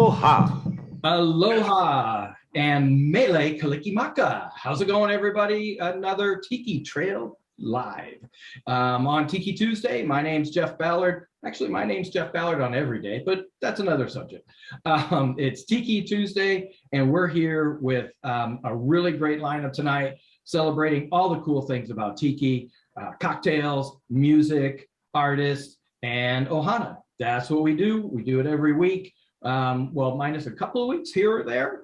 Aloha. Aloha and Mele Kalikimaka. How's it going, everybody? Another Tiki Trail Live. On Tiki Tuesday, my name's Jeff Ballard. Actually, my name's Jeff Ballard on every day, but that's another subject. It's Tiki Tuesday, and we're here with a really great lineup tonight, celebrating all the cool things about Tiki, cocktails, music, artists, and Ohana. That's what we do. We do it every week. Well, minus a couple of weeks here or there.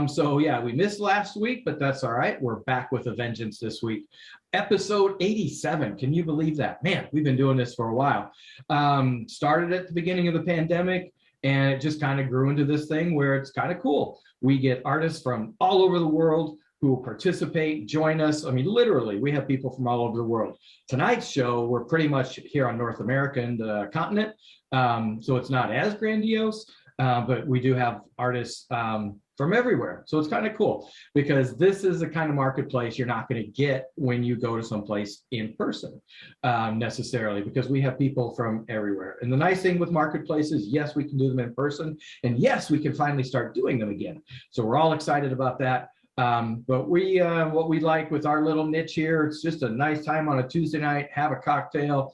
So yeah, we missed last week, but that's all right. We're back with a vengeance this week. Episode 87. Can you believe that? Man, we've been doing this for a while. Started at the beginning of the pandemic, and it just kind of grew into this thing where it's kind of cool. We get artists from all over the world who will participate, join us. I mean, literally, we have people from all over the world. Tonight's show, we're pretty much here on North America and the continent, so it's not as grandiose. But we do have artists from everywhere. So it's kind of cool because this is the kind of marketplace you're not going to get when you go to someplace in person necessarily, because we have people from everywhere. And the nice thing with marketplaces, yes, we can do them in person, and yes, we can finally start doing them again. So we're all excited about that. But what we like with our little niche here, it's just a nice time on a Tuesday night, have a cocktail,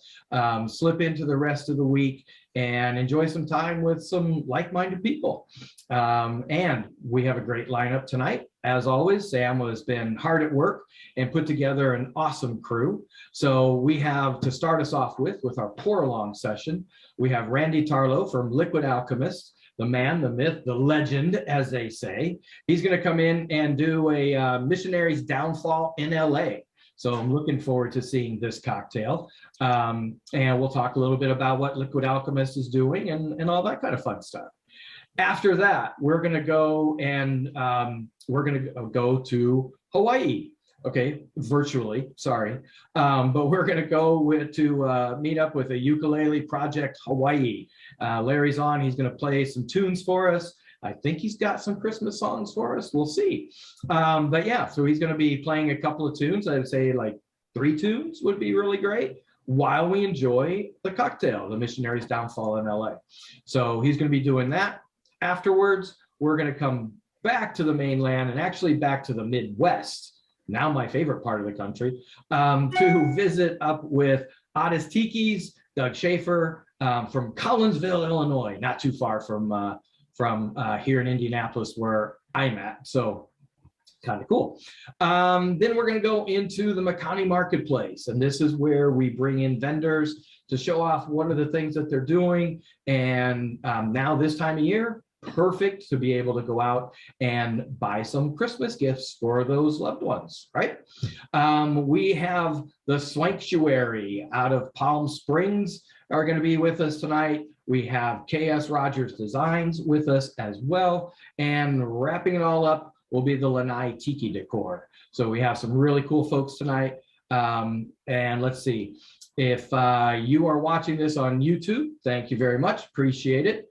slip into the rest of the week, and enjoy some time with some like-minded people. And we have a great lineup tonight. As always, Sam has been hard at work and put together an awesome crew. So we have, to start us off with our pour-along session, we have Randy Tarlow from Liquid Alchemist, the man, the myth, the legend, as they say. He's going to come in and do a Missionary's Downfall in LA. So I'm looking forward to seeing this cocktail. And we'll talk a little bit about what Liquid Alchemist is doing and all that kind of fun stuff. After that, we're going to go and go to Hawaii. Okay, virtually, sorry. But we're going to go to meet up with a Ukulele Project Hawaii. Larry's on, he's going to play some tunes for us. I think he's got some Christmas songs for us. We'll see. But yeah, so he's going to be playing a couple of tunes. I would say like 3 tunes would be really great while we enjoy the cocktail, the Missionary's Downfall in LA. So he's going to be doing that. Afterwards, we're going to come back to the mainland and actually back to the Midwest, now my favorite part of the country, to visit up with Oddis Tikis, Doug Schaefer from Collinsville, Illinois, not too far from here in Indianapolis where I'm at. So kind of cool. Then we're going to go into the Makani Marketplace, and this is where we bring in vendors to show off what are the things that they're doing. And now this time of year, perfect to be able to go out and buy some Christmas gifts for those loved ones, right? We have the Swanktuary out of Palm Springs are going to be with us tonight. We have KS Rogers Designs with us as well. And wrapping it all up will be the Lanai Tiki Decor. So we have some really cool folks tonight. And let's see, if you are watching this on YouTube, thank you very much, appreciate it.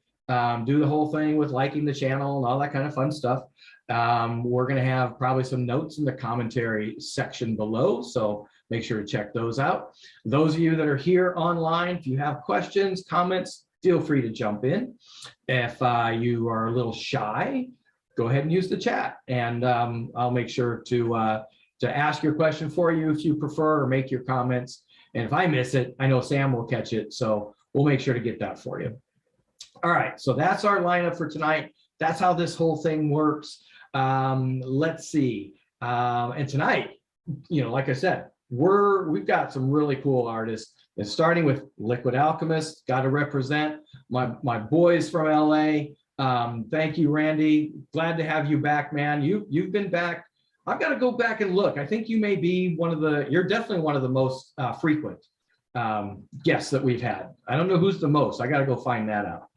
Do the whole thing with liking the channel and all that kind of fun stuff. We're going to have probably some notes in the commentary section below, so make sure to check those out. Those of you that are here online, if you have questions, comments, feel free to jump in. If you are a little shy, go ahead and use the chat, and I'll make sure to ask your question for you if you prefer, or make your comments. And if I miss it, I know Sam will catch it, so we'll make sure to get that for you. All right, so that's our lineup for tonight. That's how this whole thing works. Let's see. And tonight, like I said, we've got some really cool artists. And starting with Liquid Alchemist, got to represent my boys from LA. Thank you, Randy. Glad to have you back, man. You've been back. I've got to go back and look. I think you may be you're definitely one of the most frequent guests that we've had. I don't know who's the most. I got to go find that out.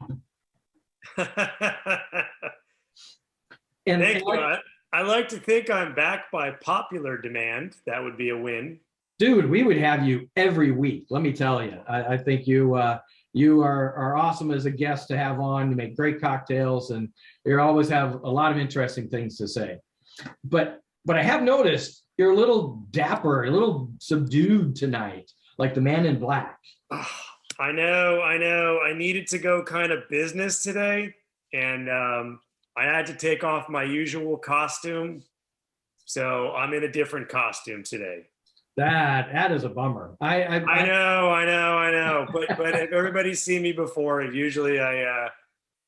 Thank you. I like to think I'm back by popular demand. That would be a win. Dude, we would have you every week. Let me tell you. I think you are awesome as a guest to have on. You make great cocktails, and you always have a lot of interesting things to say. But I have noticed you're a little dapper, a little subdued tonight, like the man in black. Oh, I know. I needed to go kind of business today. and I had to take off my usual costume, so I'm in a different costume today. That is a bummer. I know. But if everybody's seen me before, usually I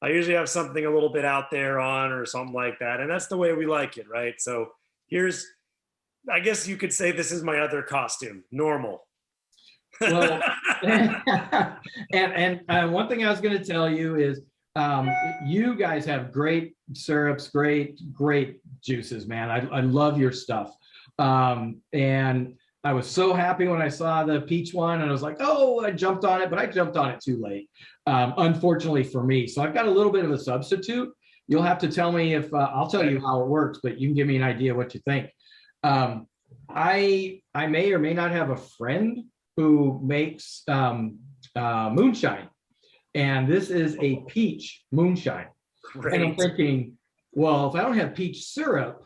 usually have something a little bit out there on or something like that, and that's the way we like it, right? So here's, I guess you could say this is my other costume, normal. Well, and one thing I was going to tell you is you guys have great syrups, great juices, man. I love your stuff. And I was so happy when I saw the peach one, and I was like, oh, I jumped on it, but I jumped on it too late, unfortunately for me. So I've got a little bit of a substitute. You'll have to tell me if I'll tell you how it works, but you can give me an idea what you think. I may or may not have a friend who makes moonshine, and this is a peach moonshine. Great. And I'm thinking, well, if I don't have peach syrup,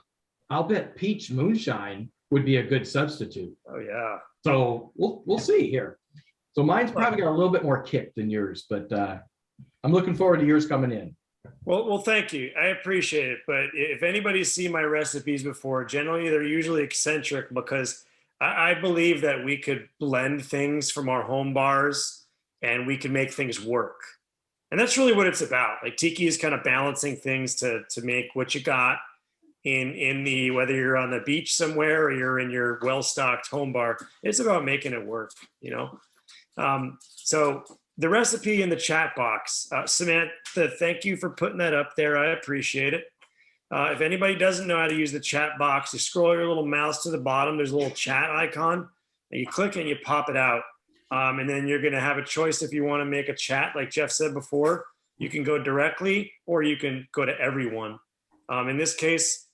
I'll bet peach moonshine would be a good substitute. Oh yeah. So we'll see here. So mine's probably got a little bit more kick than yours, but I'm looking forward to yours coming in. Well, thank you. I appreciate it. But if anybody's seen my recipes before, generally they're usually eccentric, because I believe that we could blend things from our home bars and we can make things work. And that's really what it's about. Like Tiki is kind of balancing things to make what you got in the, whether you're on the beach somewhere or you're in your well-stocked home bar, it's about making it work, you know? So the recipe in the chat box, Samantha, thank you for putting that up there. I appreciate it. If anybody doesn't know how to use the chat box, you scroll your little mouse to the bottom, there's a little chat icon, and you click it and you pop it out. And then you're gonna have a choice if you wanna make a chat, like Jeff said before. You can go directly or you can go to everyone. In this case,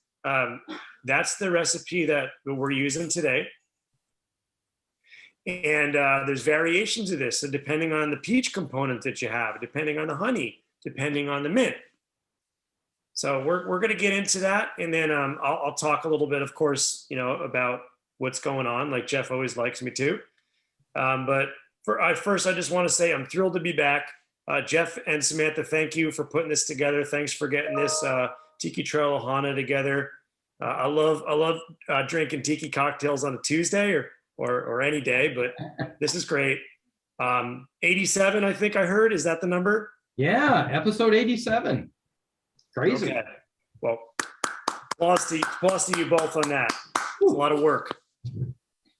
that's the recipe that we're using today. And there's variations of this. So depending on the peach component that you have, depending on the honey, depending on the mint. So we're going to get into that. And then I'll talk a little bit, of course, you know, about what's going on, like Jeff always likes me to. But first, I just want to say I'm thrilled to be back. Jeff and Samantha, thank you for putting this together. Thanks for getting this Tiki Trail Ohana together. I love drinking tiki cocktails on a Tuesday or any day, but this is great. 87, I think I heard. Is that the number? Yeah, episode 87. Crazy. Okay. Well, applause to you both on that. It's a lot of work.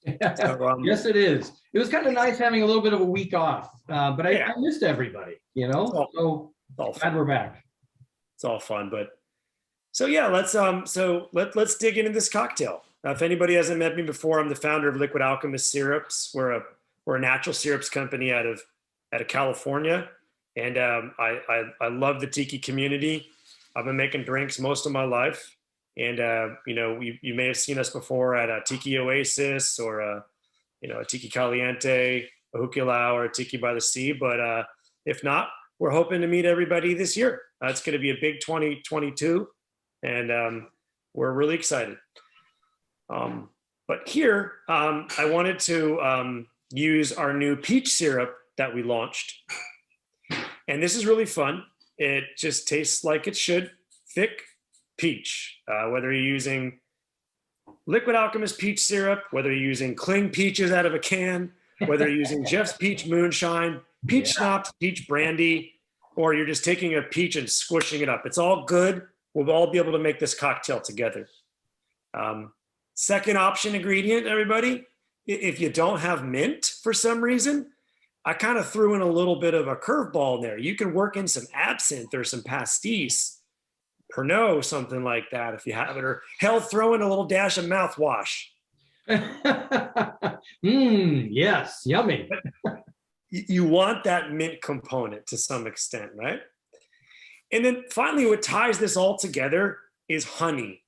So, yes, it is. It was kind of nice having a little bit of a week off, but I missed everybody, you know. So glad we're back. It's all fun, but so yeah, let's dig into this cocktail. If anybody hasn't met me before, I'm the founder of Liquid Alchemist Syrups. We're a natural syrups company out of California, and I love the tiki community. I've been making drinks most of my life, and you know, you may have seen us before at a Tiki Oasis or a Tiki Caliente, a Ukulele, or a Tiki by the Sea. But if not, we're hoping to meet everybody this year. It's going to be a big 2022, and we're really excited. But here, I wanted to use our new peach syrup that we launched. And this is really fun. It just tastes like it should. Thick peach. Whether you're using Liquid Alchemist peach syrup, whether you're using cling peaches out of a can, whether you're using Jeff's peach moonshine, peach schnapps, peach brandy, or you're just taking a peach and squishing it up. It's all good. We'll all be able to make this cocktail together. Second option ingredient, everybody, if you don't have mint for some reason, I kind of threw in a little bit of a curveball in there. You can work in some absinthe or some pastis, Pernod, something like that if you have it, or hell, throw in a little dash of mouthwash. Yes, yummy. You want that mint component to some extent, right? And then finally, what ties this all together is honey.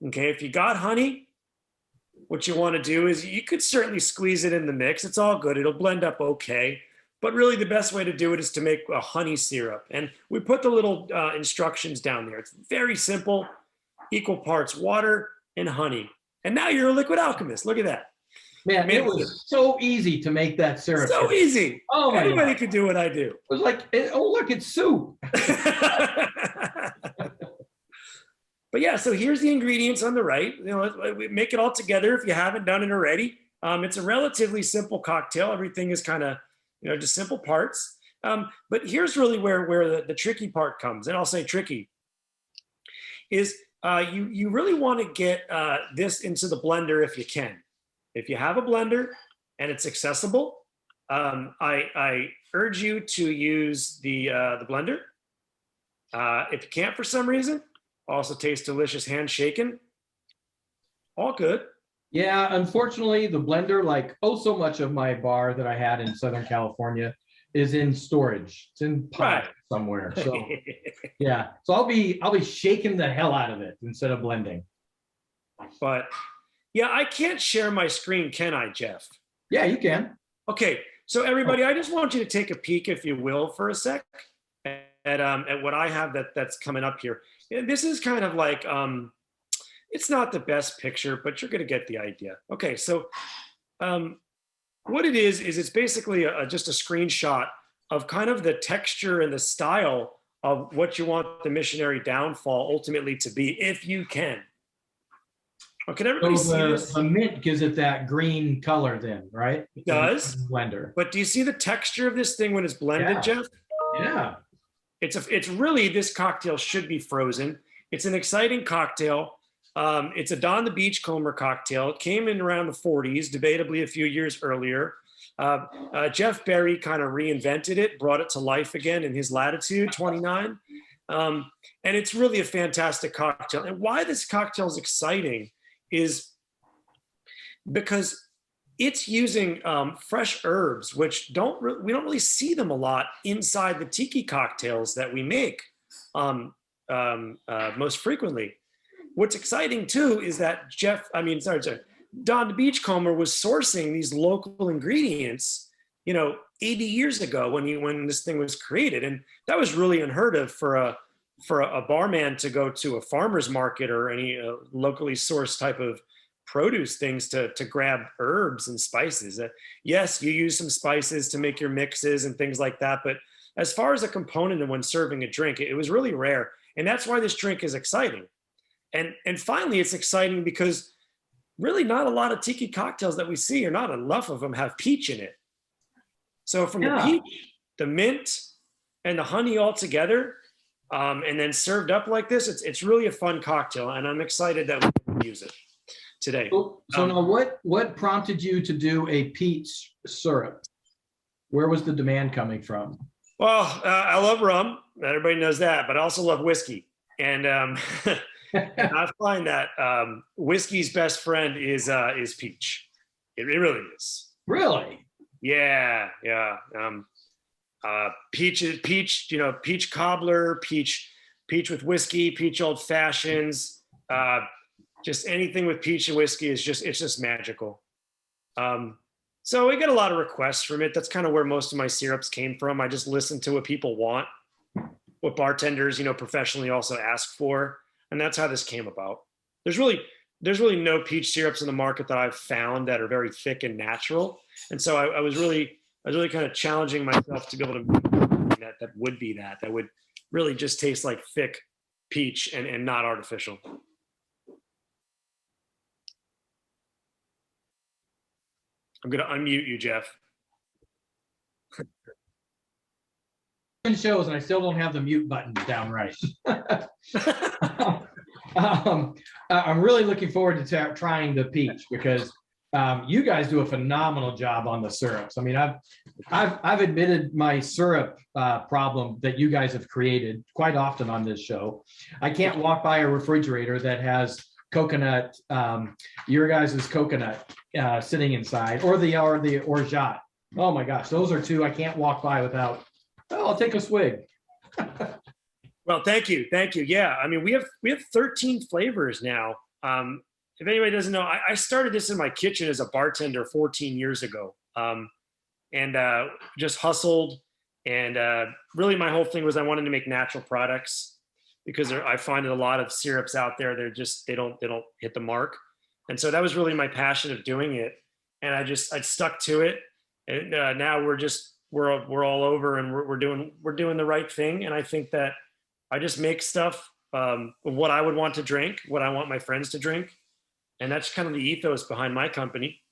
Okay, if you got honey, what you want to do is you could certainly squeeze it in the mix. It's all good. It'll blend up okay. But really the best way to do it is to make a honey syrup. And we put the little instructions down there. It's very simple, equal parts water and honey. And now you're a liquid alchemist. Look at that. Man, it was so easy to make that syrup. So easy. Oh my Anybody God. could do what I do. It was like, oh, look, it's soup. But yeah, so here's the ingredients on the right. We make it all together if you haven't done it already. It's a relatively simple cocktail. Everything is kind of, just simple parts. But here's really where the tricky part comes, and I'll say tricky, is you really want to get this into the blender if you can. If you have a blender and it's accessible, I urge you to use the blender. If you can't for some reason, also tastes delicious hand shaken. All good. Yeah, unfortunately, the blender, like so much of my bar that I had in Southern California, is in storage. It's in pot somewhere. So yeah, so I'll be shaking the hell out of it instead of blending. But yeah, I can't share my screen, can I, Jeff? Yeah, you can. Okay, so everybody, I just want you to take a peek, if you will, for a sec, at what I have that's coming up here. And this is kind of like, it's not the best picture, but you're going to get the idea. Okay, so what it is it's basically just a screenshot of kind of the texture and the style of what you want the Missionary downfall ultimately to be, if you can. Oh, can everybody see this? The mint gives it that green color then, right? It does. Blender. But do you see the texture of this thing when it's blended, Jeff? Yeah. It's really, this cocktail should be frozen. It's an exciting cocktail. It's a Don the Beachcomber cocktail. It came in around the 40s, debatably a few years earlier. Jeff Berry kind of reinvented it, brought it to life again in his Latitude 29. And it's really a fantastic cocktail. And why this cocktail is exciting is because it's using fresh herbs, which we don't really see them a lot inside the tiki cocktails that we make most frequently. What's exciting too is that Don the Beachcomber was sourcing these local ingredients, 80 years ago when this thing was created, and that was really unheard of for a barman to go to a farmer's market or any locally sourced type of produce things to grab herbs and spices. Yes, you use some spices to make your mixes and things like that, but as far as a component and when serving a drink, it was really rare, and that's why this drink is exciting. And finally, it's exciting because really not a lot of tiki cocktails that we see, or not enough of them, have peach in it. So from the peach, the mint, and the honey all together, and then served up like this, it's really a fun cocktail, and I'm excited that we can use it today. So now what prompted you to do a peach syrup? Where was the demand coming from? Well, I love rum. Everybody knows that, but I also love whiskey. And I find that whiskey's best friend is peach. It really is. Really? Yeah. Peach, peach cobbler, peach with whiskey, peach old fashions. Just anything with peach and whiskey it's just magical. So we get a lot of requests from it. That's kind of where most of my syrups came from. I just listen to what people want, what bartenders, professionally also ask for. And that's how this came about. There's really no peach syrups in the market that I've found that are very thick and natural. And so I was really kind of challenging myself to be able to make that would really just taste like thick peach and not artificial. I'm going to unmute you, Jeff. Shows and I still don't have the mute button down right. I'm really looking forward to trying the peach because you guys do a phenomenal job on the syrups. I mean, I've admitted my syrup problem that you guys have created quite often on this show. I can't walk by a refrigerator that has coconut, your guys' coconut sitting inside, or the orgeat. Oh my gosh, those are two I can't walk by without. Oh, I'll take a swig. Well, thank you. Yeah, I mean, we have 13 flavors now. If anybody doesn't know, I started this in my kitchen as a bartender 14 years ago, and just hustled. And really, my whole thing was I wanted to make natural products because I find that a lot of syrups out there, they don't hit the mark. And so that was really my passion of doing it. and I stuck to it. And now we're all over, and we're doing the right thing. And I think that I just make stuff of what I would want to drink, what I want my friends to drink, and that's kind of the ethos behind my company.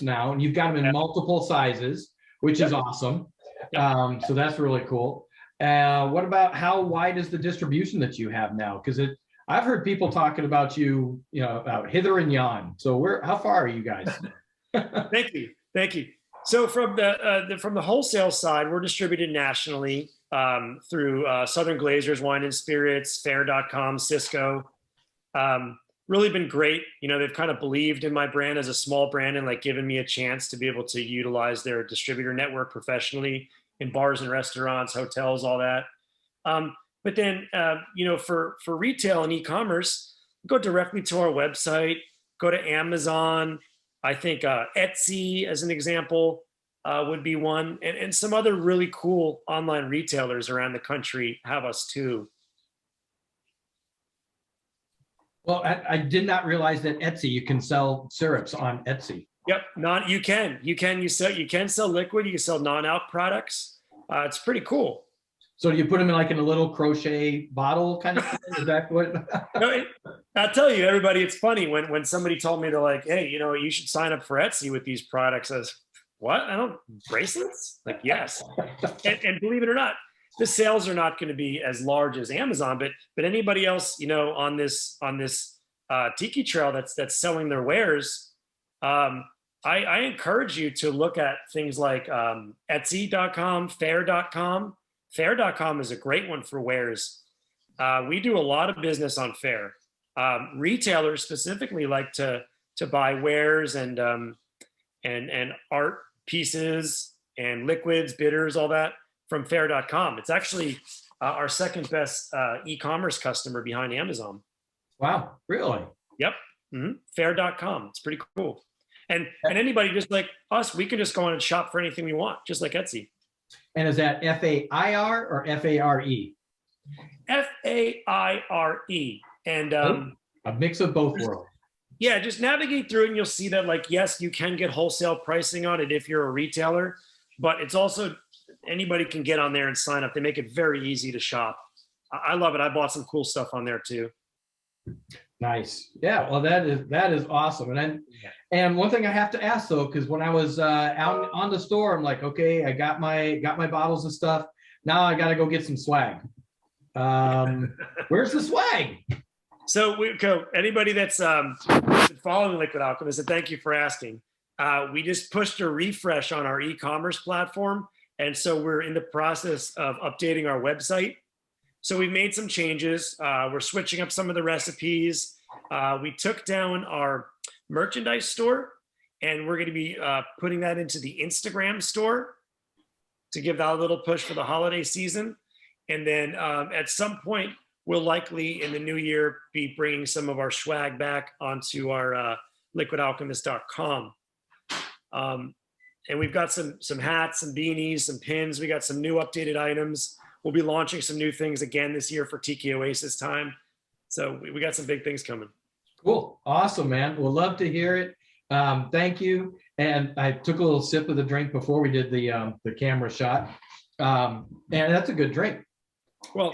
Now, and you've got them in multiple sizes, which is awesome. So that's really cool. What about how wide is the distribution that you have now? Because I've heard people talking about you, about hither and yon. So how far are you guys? Thank you. So from the wholesale side, we're distributed nationally through Southern Glazers, Wine and Spirits, Fair.com, Cisco. Really been great. They've kind of believed in my brand as a small brand and like given me a chance to be able to utilize their distributor network professionally in bars and restaurants, hotels, all that. But then, for retail and e-commerce, go directly to our website, go to Amazon. I think Etsy, as an example, would be one. And some other really cool online retailers around the country have us too. Well, I did not realize that Etsy, you can sell syrups on Etsy. Yep, you can sell liquid, you can sell non-alc products. It's pretty cool. So do you put them in a little crochet bottle kind of thing? Is that what? No, I'll tell you, everybody, it's funny when somebody told me, they're like, hey, you should sign up for Etsy with these products. I was, what? Bracelets? Like, yes. and believe it or not, the sales are not going to be as large as Amazon, but anybody else, on this Tiki Trail that's selling their wares, I encourage you to look at things like Etsy.com, Fair.com. Fair.com is a great one for wares. We do a lot of business on Fair. Retailers specifically like to buy wares and art pieces and liquids, bitters, all that from Fair.com. It's actually our second best e-commerce customer behind Amazon. Wow, really? Yep. Mm-hmm. Fair.com. It's pretty cool. And anybody just like us, we can just go on and shop for anything we want, just like Etsy. And is that Fair or Fare? Faire. And a mix of both worlds. Yeah, just navigate through it and you'll see that, yes, you can get wholesale pricing on it if you're a retailer, but it's also anybody can get on there and sign up. They make it very easy to shop. I love it. I bought some cool stuff on there too. Nice. Yeah, well, that is awesome. And one thing I have to ask though, because when I was out on the store, I'm like, okay, I got my bottles and stuff. Now I got to go get some swag. Where's the swag? So anybody that's following Liquid Alchemist, and thank you for asking. We just pushed a refresh on our e-commerce platform, and so we're in the process of updating our website. So we've made some changes. We're switching up some of the recipes. We took down our merchandise store, and we're going to be putting that into the Instagram store to give that a little push for the holiday season. And then at some point, we'll likely in the new year be bringing some of our swag back onto our liquidalchemist.com. And we've got some hats, some beanies, some pins. We got some new updated items. We'll be launching some new things again this year for Tiki Oasis time. So we got some big things coming. Cool. Awesome, man. We'll love to hear it. Thank you. And I took a little sip of the drink before we did the camera shot. And that's a good drink. Well,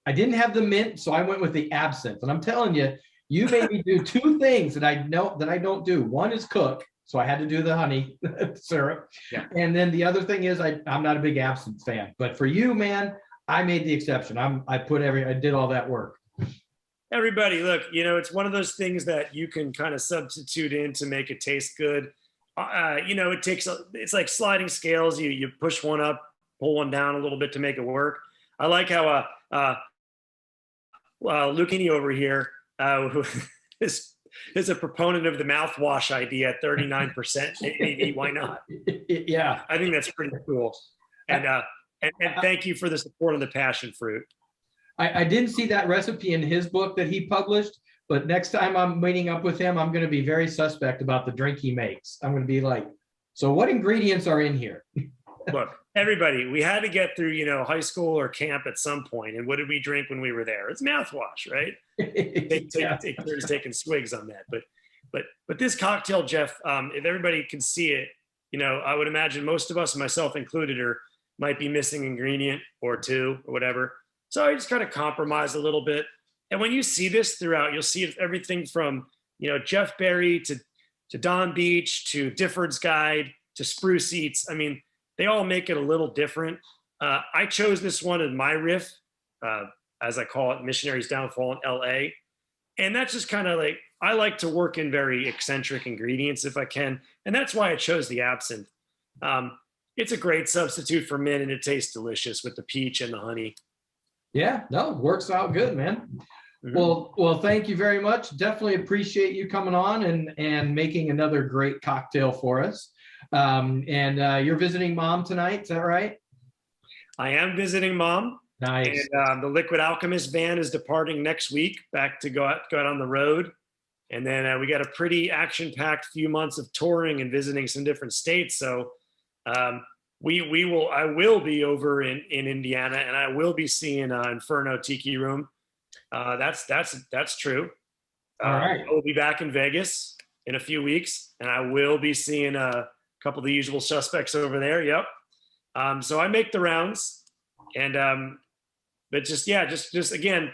I didn't have the mint, so I went with the absinthe. And I'm telling you, you made me do two things that I don't do. One is cook. So I had to do the honey syrup. Yeah. And then the other thing is I'm not a big absinthe fan, but for you, man, I made the exception. I did all that work. Everybody, look, it's one of those things that you can kind of substitute in to make it taste good. It's like sliding scales. You push one up, pull one down a little bit to make it work. I like how Lucchini over here, who is a proponent of the mouthwash idea at 39%. Maybe why not? Yeah, I think that's pretty cool. And thank you for the support on the passion fruit. I didn't see that recipe in his book that he published, but next time I'm meeting up with him, I'm going to be very suspect about the drink he makes. I'm going to be like, so what ingredients are in here? Look, everybody, we had to get through, high school or camp at some point. And what did we drink when we were there? It's mouthwash, right? Take turns taking swigs on that. But this cocktail, Jeff, if everybody can see it, I would imagine most of us, myself included, might be missing ingredient or two or whatever. So I just kind of compromise a little bit. And when you see this throughout, you'll see everything from, Jeff Berry to Don Beach to Difford's Guide to Spruce Eats. I mean, they all make it a little different. I chose this one as my riff, as I call it, Missionary's Downfall in LA. And that's just kind of like, I like to work in very eccentric ingredients if I can. And that's why I chose the absinthe. It's a great substitute for mint, and it tastes delicious with the peach and the honey. Yeah, no, it works out good, man. Mm-hmm. Well, thank you very much. Definitely appreciate you coming on and making another great cocktail for us. And you're visiting Mom tonight, is that right? I am visiting Mom. Nice. And the Liquid Alchemist band is departing next week, back to go out on the road. And then we got a pretty action-packed few months of touring and visiting some different states. So I will be over in Indiana, and I will be seeing Inferno Tiki Room. That's true. All right. I will be back in Vegas in a few weeks, and I will be seeing a couple of the usual suspects over there. Yep. So I make the rounds, and but just again,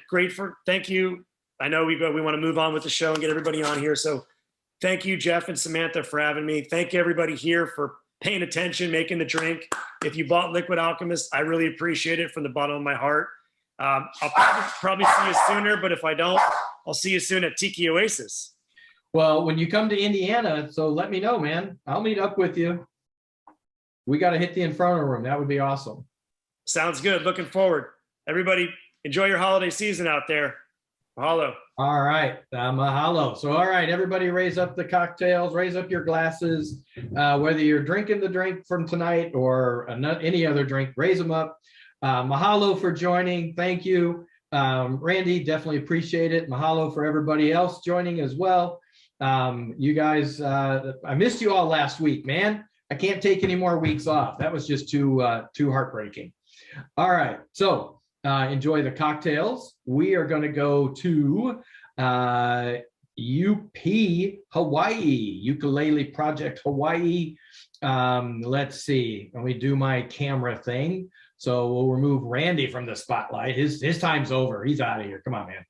thank you. I know we want to move on with the show and get everybody on here. So thank you, Jeff and Samantha, for having me. Thank you, everybody here, for paying attention, making the drink. If you bought Liquid Alchemist, I really appreciate it from the bottom of my heart. I'll probably see you sooner, but if I don't, I'll see you soon at Tiki Oasis. Well, when you come to Indiana, so let me know, man. I'll meet up with you. We got to hit the Inferno Room. That would be awesome. Sounds good. Looking forward. Everybody, enjoy your holiday season out there. Mahalo. All right. Mahalo. So, all right, everybody raise up the cocktails, raise up your glasses. Whether you're drinking the drink from tonight or any other drink, raise them up. Mahalo for joining. Thank you. Randy, definitely appreciate it. Mahalo for everybody else joining as well. You guys, I missed you all last week, man. I can't take any more weeks off. That was just too heartbreaking. All right. So enjoy the cocktails. We are going to go to UP Hawaii, Ukulele Project Hawaii. Let's see. Let me do my camera thing. So we'll remove Randy from the spotlight. His time's over. He's out of here. Come on, man.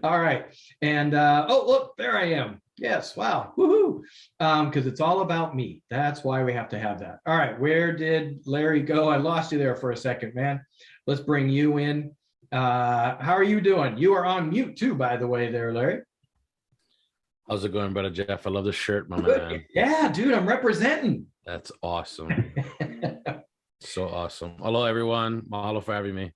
All right. And oh, look, there I am. Yes. Wow. Woohoo. Because it's all about me. That's why we have to have that. All right. Where did Larry go? I lost you there for a second, man. Let's bring you in. How are you doing? You are on mute too, by the way, there, Larry. How's it going, brother Jeff? I love the shirt, my man. Yeah, dude, I'm representing. That's awesome. So awesome. Hello, everyone. Mahalo for having me.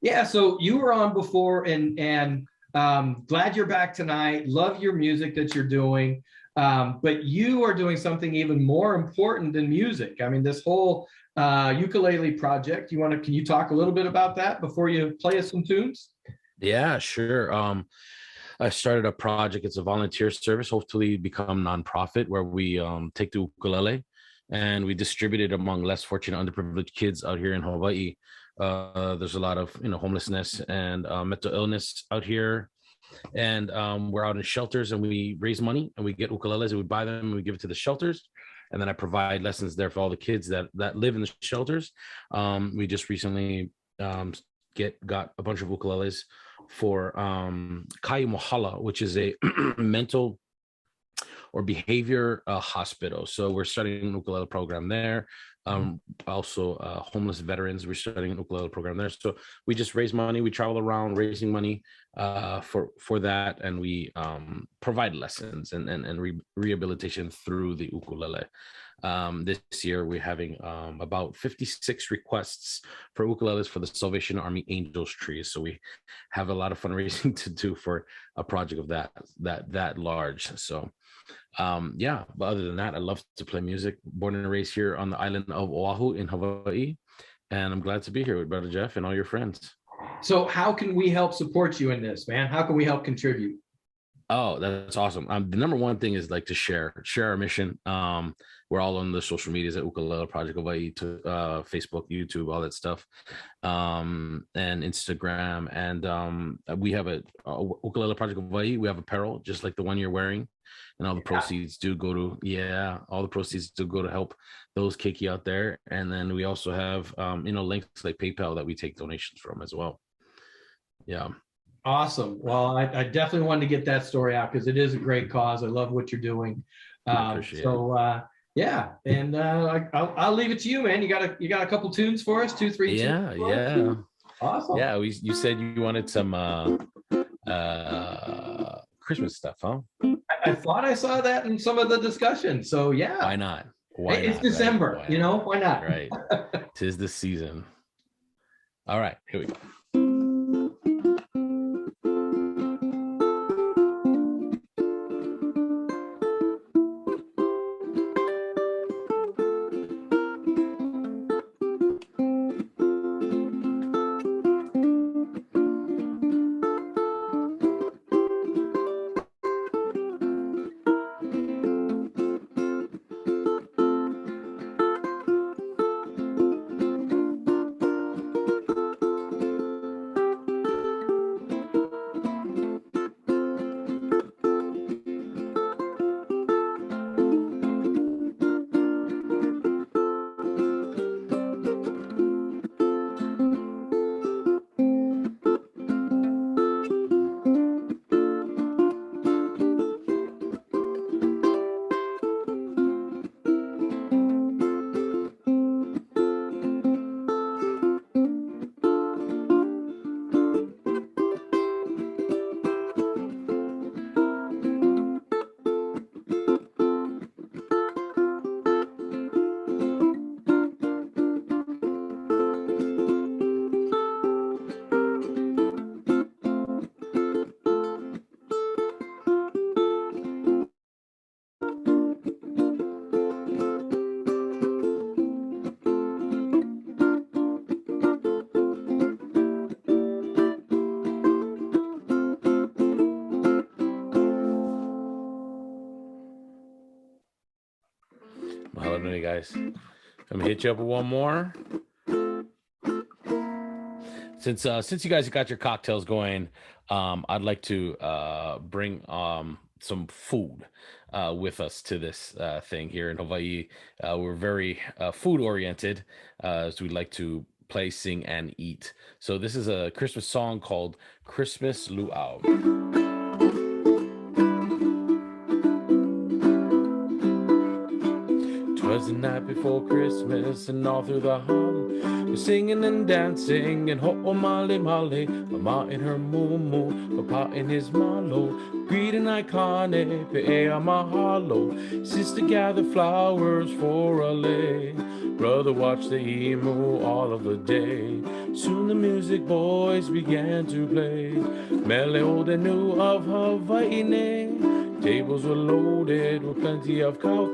Yeah, so you were on before, and glad you're back tonight. Love your music that you're doing. But you are doing something even more important than music. I mean, this whole ukulele project. Can you talk a little bit about that before you play us some tunes? Yeah, sure. I started a project. It's a volunteer service, hopefully become nonprofit, where we take the ukulele and we distribute it among less fortunate, underprivileged kids out here in Hawaii. There's a lot of homelessness and mental illness out here, and we're out in shelters, and we raise money and we get ukuleles and we buy them and we give it to the shelters, and then I provide lessons there for all the kids that live in the shelters. We just recently got a bunch of ukuleles for Kai Mohala, which is a mental or behavior hospital. So we're starting an ukulele program there. Also homeless veterans, we're starting an ukulele program there. So we just raise money. We travel around raising money for that, and we provide lessons and rehabilitation through the ukulele. This year we're having about 56 requests for ukuleles for the Salvation Army Angels trees. So we have a lot of fundraising to do for a project of that large. So yeah, but other than that, I love to play music. Born and raised here on the island of Oahu in Hawaii, and I'm glad to be here with Brother Jeff and all your friends. So how can we help support you in this, man? How can we help contribute? Oh, that's awesome. The number one thing is like to share our mission. We're all on the social medias at Ukulele Project Hawaii, to Facebook, YouTube, all that stuff, and Instagram. And we have a Ukulele Project Hawaii. We have apparel just like the one you're wearing, and all the proceeds do go to help those keiki out there. And then we also have links like PayPal that we take donations from as well. Yeah. Awesome. Well, I definitely wanted to get that story out because it is a great cause. I love what you're doing. I appreciate it. Yeah, and I'll leave it to you, man. You got a couple tunes for us, 2, 3 tunes. Yeah. Awesome. Yeah, you said you wanted some Christmas stuff, huh? I thought I saw that in some of the discussion. So yeah. Why not? It's December, right? Why not? Right. 'Tis the season. All right, here we go. Hello, guys. I'm gonna hit you up with one more. Since you guys got your cocktails going, I'd like to bring some food with us to this thing here in Hawaii. We're very food oriented, so we like to play, sing, and eat. So this is a Christmas song called Christmas Luau. 'Twas the night before Christmas, and all through the hum, we're singing and dancing, and ho'omale male, mama in her mumu, papa in his malo, greeting ikane, pe'ea mahalo, sister gather flowers for a lay, brother watch the emu all of the day. Soon the music boys began to play, mele o de new of Hawaii. Tables were loaded with plenty of cow,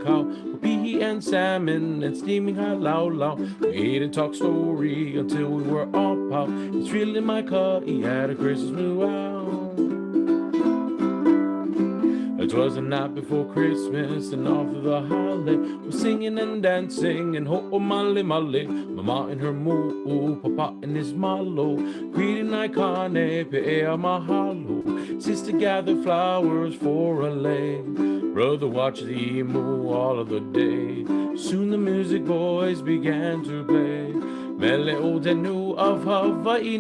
pihi and salmon and steaming hot lau. We ate and talked story until we were all pow. It's really my ka'i at a Christmas luau. It was the night before Christmas, and all through the holiday we're singing and dancing, and ho'omale male, mama in her mu'u, papa in his malo, greeting ikane, pe'ea mahalo, sister gather flowers for a lay, brother watch the emu all of the day. Soon the music boys began to play, mele o tenu of Hawaii.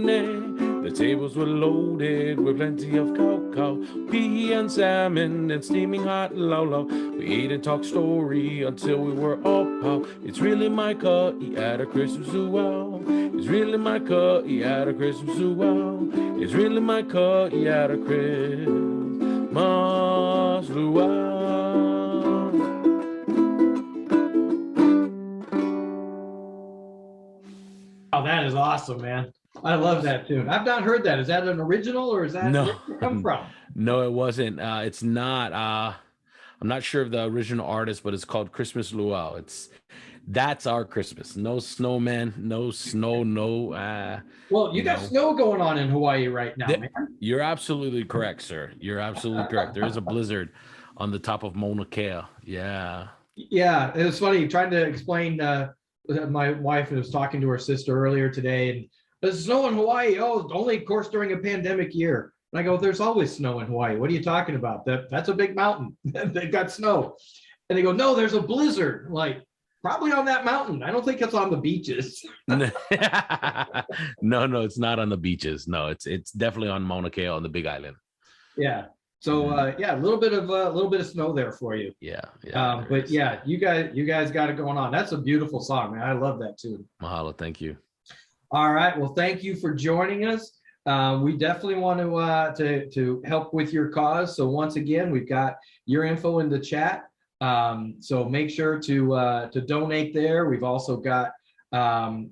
The tables were loaded with plenty of cow, pihi and salmon and steaming hot lau. We ate and talked story until we were all pow. It's really my ka'i at a Christmas luau. It's really my ka'i at a Christmas luau. It's really my ka'i at a Christmas luau. Oh, that is awesome, man. I love that tune. I've not heard that. Is that an original, or is that where did it come from? No, it wasn't. It's not. I'm not sure of the original artist, but it's called Christmas Luau. It's That's our Christmas. No snowman, no snow, no. Well, you got snow going on in Hawaii right now, man. You're absolutely correct, sir. You're absolutely correct. There is a blizzard on the top of Mauna Kea. Yeah. Yeah, it was funny trying to explain. My wife was talking to her sister earlier today, and there's snow in Hawaii. Oh, only of course during a pandemic year. And I go, there's always snow in Hawaii. What are you talking about? That's a big mountain. They've got snow. And they go, no, there's a blizzard. Like, probably on that mountain. I don't think it's on the beaches. No, it's not on the beaches. No, it's definitely on Mauna Kea on the Big Island. Yeah. So yeah, a little bit of snow there for you. Yeah. But is. Yeah, you guys got it going on. That's a beautiful song, man. I love that too. Mahalo, thank you. All right. Well, thank you for joining us. We definitely want to help with your cause. So once again, we've got your info in the chat. So make sure to donate there. We've also got the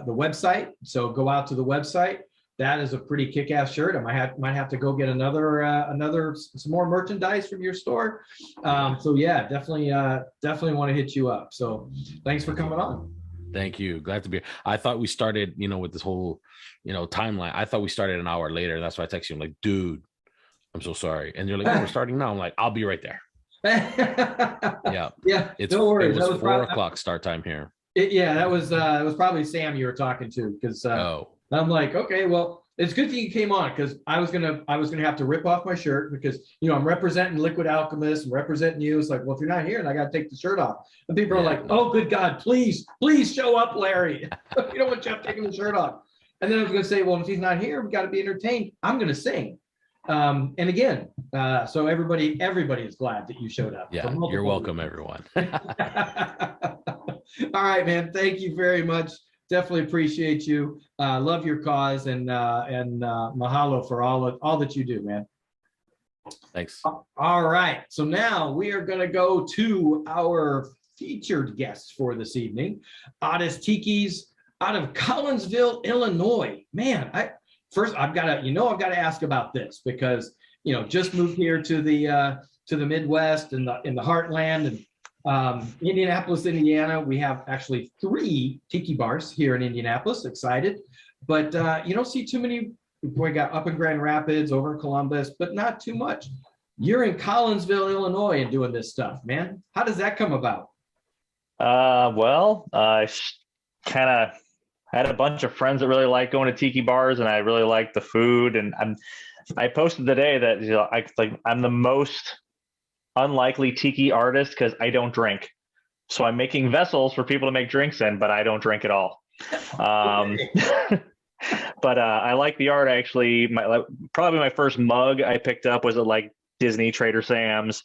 website. So go out to the website. That is a pretty kick-ass shirt. I might have to go get some more merchandise from your store. So yeah, definitely want to hit you up. So thanks for coming on. Thank you. Glad to be here. I thought we started, with this whole, timeline. I thought we started an hour later. That's why I texted you. I'm like, dude, I'm so sorry. And you're like, oh, we're starting now. I'm like, I'll be right there. Yeah. Don't worry. It was 4 o'clock start time here. That was probably Sam you were talking to, because I'm like, okay, well, it's good that you came on, because I was gonna have to rip off my shirt, because I'm representing Liquid Alchemist, I'm representing you. It's like, well, if you're not here, and I got to take the shirt off, and people are like, oh, good God, please show up, Larry. You don't want Jeff taking the shirt off. And then I was gonna say, well, if he's not here, we got to be entertained. I'm gonna sing. And again, so everybody is glad that you showed up. Yeah, you're welcome, everyone. All right, man. Thank you very much. Definitely appreciate you. Love your cause, and mahalo for all that you do, man. Thanks. All right. So now we are going to go to our featured guests for this evening, Oddis Tikis out of Collinsville, Illinois. Man, I've got to ask about this, because just moved here to the Midwest and in the heartland, and Indianapolis, Indiana. We have actually 3 tiki bars here in Indianapolis. Excited, but you don't see too many. We got up in Grand Rapids, over in Columbus, but not too much. You're in Collinsville, Illinois, and doing this stuff, man. How does that come about? Well, I kind of had a bunch of friends that really like going to tiki bars, and I really like the food. And I posted today that I'm the most unlikely tiki artist because I don't drink. So I'm making vessels for people to make drinks in, but I don't drink at all. But I like the art. Actually, probably my first mug I picked up was at like Disney Trader Sam's,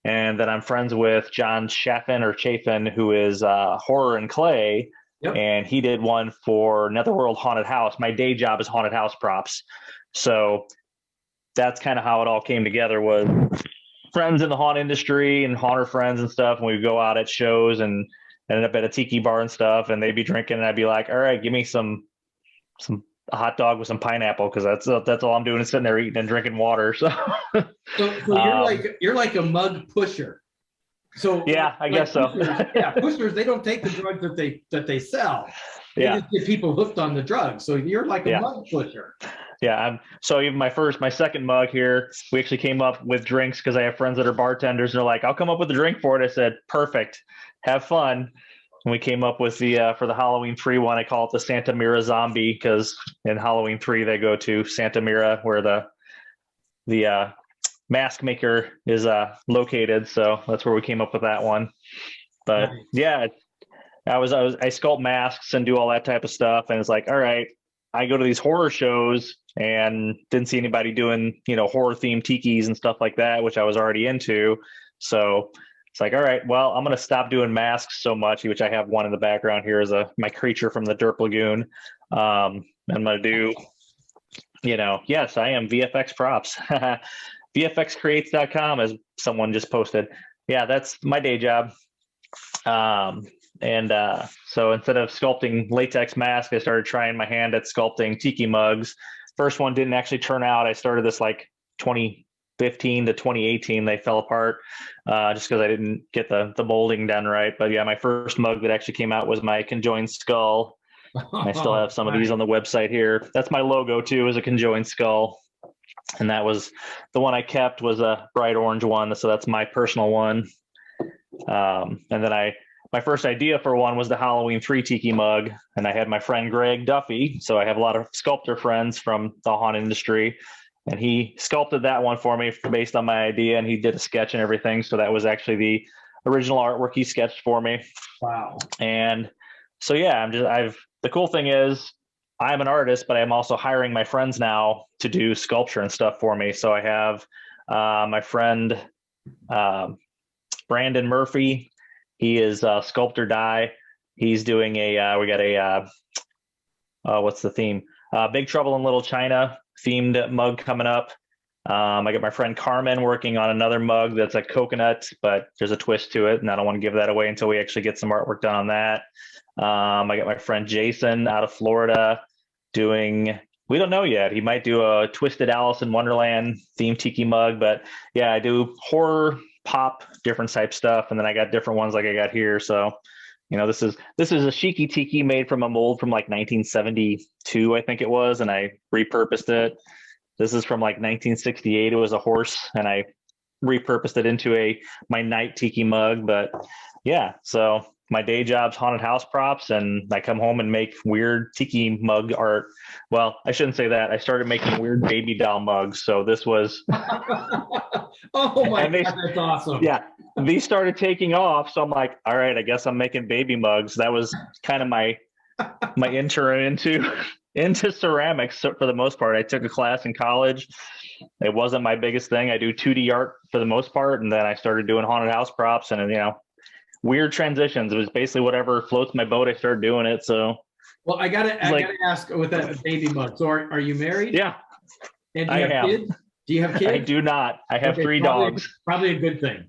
and then I'm friends with John Schaefer, who is Horror and Clay. Yep. And he did one for Netherworld Haunted House. My day job is haunted house props. So that's kind of how it all came together, was friends in the haunt industry and haunter friends and stuff. And we'd go out at shows and ended up at a tiki bar and stuff, and they'd be drinking, and I'd be like, all right, give me a hot dog with some pineapple, because that's all I'm doing is sitting there eating and drinking water. So you're like a mug pusher. So yeah, I guess pushers, so. Pushers, they don't take the drugs that they sell. They just get people hooked on the drugs. So you're like a mug pusher. Yeah. So even my second mug here, we actually came up with drinks because I have friends that are bartenders, and they're like, I'll come up with a drink for it. I said, perfect. Have fun. And we came up with for the Halloween 3 one, I call it the Santa Mira Zombie, because in Halloween 3 they go to Santa Mira, where the mask maker is located. So that's where we came up with that one. But nice. Yeah, I sculpt masks and do all that type of stuff. And it's like, all right, I go to these horror shows and didn't see anybody doing, horror themed tikis and stuff like that, which I was already into. So it's like, all right, well, I'm going to stop doing masks so much, which I have one in the background here as my creature from the Derp Lagoon. I'm going to do, yes, I am VFX props. VFXcreates.com, as someone just posted. Yeah, that's my day job. So instead of sculpting latex masks, I started trying my hand at sculpting tiki mugs. First one didn't actually turn out. I started this like 20 2015 to 2018, they fell apart just because I didn't get the molding done right. But yeah, my first mug that actually came out was my conjoined skull. And I still have some of these on the website here. That's my logo too, is a conjoined skull. And that was the one I kept, was a bright orange one. So that's my personal one. And then my first idea for one was the Halloween 3 tiki mug. And I had my friend Greg Duffy. So I have a lot of sculptor friends from the haunt industry. And he sculpted that one for me based on my idea. And he did a sketch and everything. So that was actually the original artwork he sketched for me. Wow. And so, yeah, the cool thing is I'm an artist, but I'm also hiring my friends now to do sculpture and stuff for me. So I have my friend Brandon Murphy. He is Sculptor Die. He's doing we got a, what's the theme? Big Trouble in Little China themed mug coming up. I got my friend Carmen working on another mug that's a coconut, but there's a twist to it, and I don't want to give that away until we actually get some artwork done on that. I got my friend Jason out of Florida doing, we don't know yet, he might do a Twisted Alice in Wonderland themed tiki mug, but yeah, I do horror, pop, different type stuff, and then I got different ones like I got here. So, this is a Shiki tiki made from a mold from like 1972, I think it was, and I repurposed it. This is from like 1968. It was a horse, and I repurposed it into my night tiki mug. But yeah, so my day job's haunted house props, and I come home and make weird tiki mug art. Well, I shouldn't say that. I started making weird baby doll mugs. So this was oh my God, that's awesome. Yeah, these started taking off. So I'm like, all right, I guess I'm making baby mugs. That was kind of my intro into ceramics. So for the most part, I took a class in college. It wasn't my biggest thing. I do 2D art for the most part, and then I started doing haunted house props, and weird transitions. It was basically whatever floats my boat. I started doing it. So, well, I gotta ask with that baby mug. So, are you married? Yeah, and do you have kids? Do you have kids? I do not. I have 3 dogs. Probably a good thing.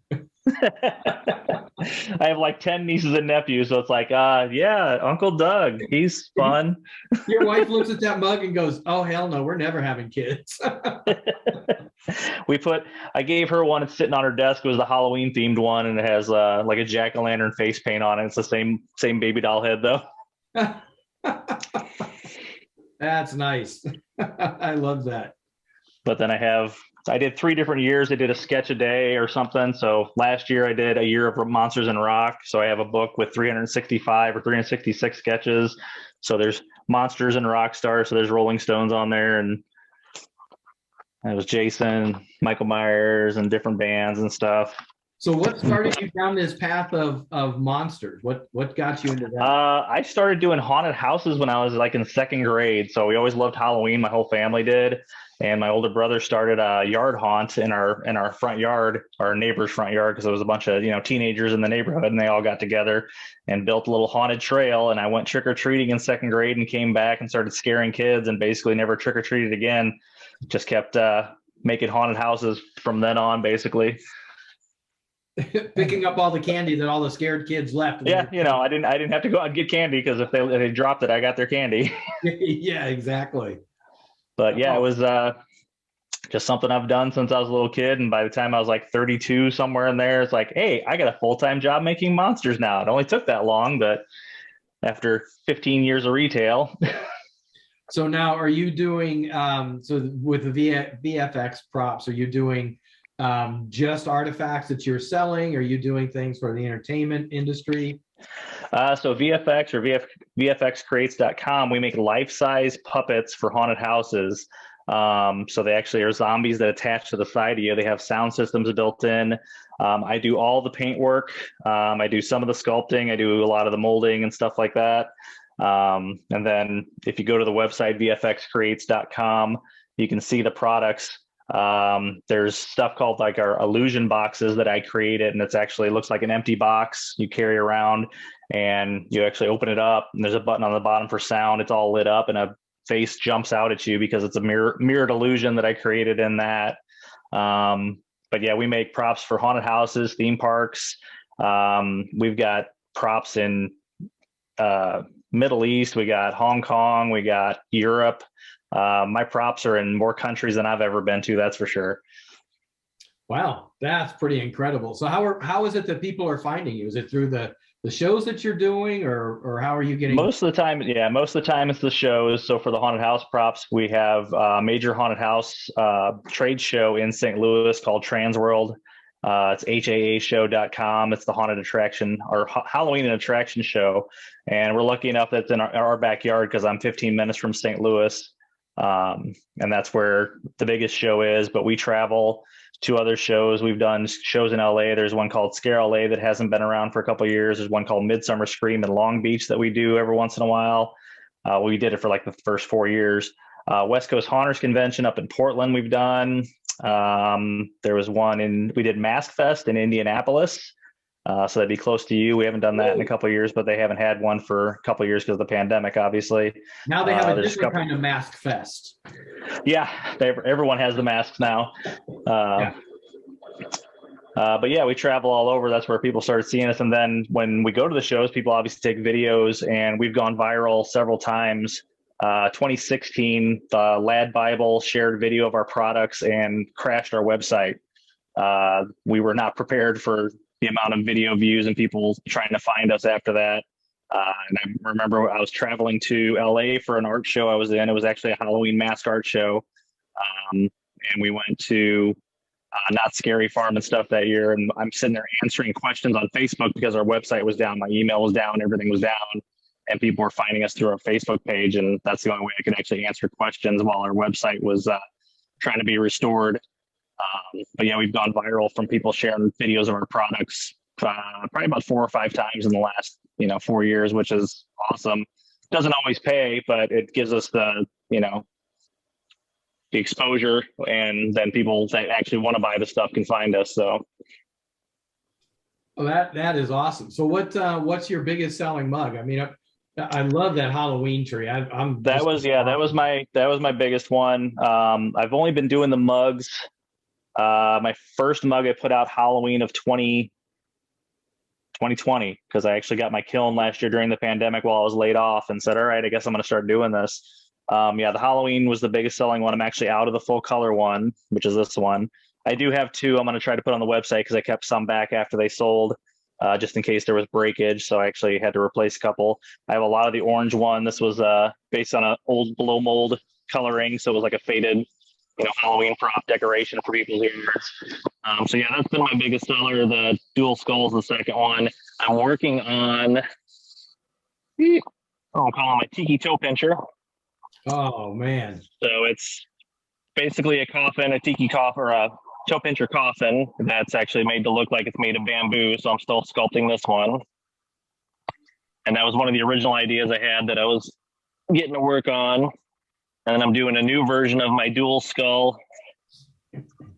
I have like 10 nieces and nephews, so it's like, yeah, Uncle Doug, he's fun. Your wife looks at that mug and goes, "Oh hell no, we're never having kids." I gave her one. It's sitting on her desk. It was the Halloween themed one, and it has like a jack-o'-lantern face paint on it. It's the same baby doll head though. That's nice. I love that. But then I did 3 different years. I did a sketch a day or something. So last year I did a year of Monsters in Rock. So I have a book with 365 or 366 sketches. So there's Monsters and Rock Stars. So there's Rolling Stones on there, and it was Jason, Michael Myers, and different bands and stuff. So what started you down this path of monsters? What got you into that? I started doing haunted houses when I was like in 2nd grade. So we always loved Halloween. My whole family did. And my older brother started a yard haunt in our front yard, our neighbor's front yard, because there was a bunch of teenagers in the neighborhood, and they all got together and built a little haunted trail. And I went trick-or-treating in 2nd grade and came back and started scaring kids, and basically never trick-or-treated again. Just kept making haunted houses from then on, basically. Picking up all the candy that all the scared kids left. Yeah, I didn't have to go out and get candy, because if they dropped it, I got their candy. Yeah, exactly. But yeah, it was just something I've done since I was a little kid. And by the time I was like 32, somewhere in there, it's like, hey, I got a full-time job making monsters now. It only took that long, but after 15 years of retail. So now are you doing, so with the VFX props, are you doing just artifacts that you're selling? Are you doing things for the entertainment industry? So VFX or VFXcreates.com, we make life-size puppets for haunted houses. So they actually are zombies that attach to the side of you. They have sound systems built in. I do all the paint work. I do some of the sculpting. I do a lot of the molding and stuff like that. And then if you go to the website, VFXcreates.com, you can see the products. There's stuff called like our illusion boxes that I created, and it's actually looks like an empty box you carry around, and you actually open it up, and there's a button on the bottom for sound. It's all lit up, and a face jumps out at you because it's a mirrored illusion that I created in that. But yeah, we make props for haunted houses, theme parks. We've got props in Middle East. We got Hong Kong. We got Europe. My props are in more countries than I've ever been to, that's for sure. Wow, that's pretty incredible. So how is it that people are finding you? Is it through the shows that you're doing, or how are you getting? Most of the time, yeah, most of the time it's the shows. So for the haunted house props, we have a major haunted house trade show in St. Louis called Transworld. It's haashow.com. It's the haunted attraction or Halloween and attraction show. And we're lucky enough that it's in our backyard because I'm 15 minutes from St. Louis. And that's where the biggest show is. But we travel to other shows. We've done shows in LA. There's one called Scare LA that hasn't been around for a couple of years. There's one called Midsummer Scream in Long Beach that we do every once in a while. We did it for like the first 4 years. West Coast Haunters Convention up in Portland we've done. There was one we did Mask Fest in Indianapolis. So that'd be close to you. We haven't done that in a couple of years, but they haven't had one for a couple of years because of the pandemic, obviously. Now they have a different kind of Mask Fest. Yeah, everyone has the masks now. But yeah, we travel all over. That's where people started seeing us. And then when we go to the shows, people obviously take videos, and we've gone viral several times. 2016, the Lad Bible shared video of our products and crashed our website. We were not prepared for the amount of video views and people trying to find us after that. And I remember I was traveling to LA for an art show I was in. It was actually a Halloween mask art show. And we went to Not Scary Farm and stuff that year. And I'm sitting there answering questions on Facebook because our website was down. My email was down. Everything was down. And people were finding us through our Facebook page. And that's the only way I could actually answer questions while our website was trying to be restored. But yeah, we've gone viral from people sharing videos of our products probably about 4 or 5 times in the last 4 years, which is awesome. Doesn't always pay, but it gives us the exposure, and then people that actually want to buy the stuff can find us. So well, that is awesome. So what's your biggest selling mug? I mean, I love that Halloween tree. That was my biggest one. I've only been doing the mugs. My first mug I put out Halloween of 2020 because I actually got my kiln last year during the pandemic while I was laid off and said, all right, I guess I'm going to start doing this. The Halloween was the biggest selling one. I'm actually out of the full color one, which is this one. I do have 2 I'm going to try to put on the website because I kept some back after they sold just in case there was breakage. So I actually had to replace a couple. I have a lot of the orange one. This was based on an old blow mold coloring. So it was like a faded Halloween prop decoration for people's yards. So yeah, that's been my biggest seller. The dual skull is the second one. I'm working on, I'll call it my Tiki toe pincher. Oh man. So it's basically a coffin, a Tiki coffin, or a toe pincher coffin that's actually made to look like it's made of bamboo. So I'm still sculpting this one. And that was one of the original ideas I had that I was getting to work on. And then I'm doing a new version of my dual skull,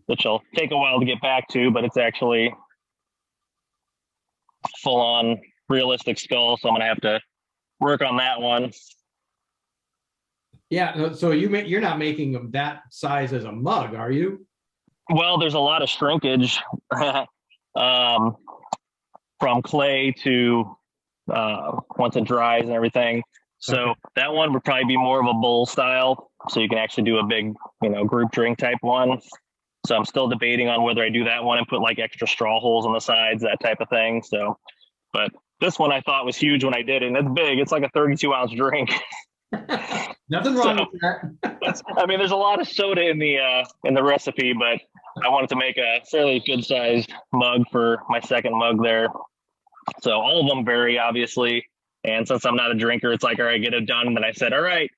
which will take a while to get back to, but it's actually full on realistic skull. So I'm going to have to work on that one. Yeah. So you're not making them that size as a mug, are you? Well, there's a lot of shrinkage from clay to once it dries and everything. So that one would probably be more of a bowl style. So you can actually do a big, group drink type one. So I'm still debating on whether I do that one and put like extra straw holes on the sides, that type of thing. So, but this one I thought was huge when I did it. And it's big. It's like a 32-ounce drink. Nothing wrong with that. I mean, there's a lot of soda in the recipe, but I wanted to make a fairly good sized mug for my second mug there. So all of them vary, obviously. And since I'm not a drinker, it's like, all right, get it done. And then I said, all right,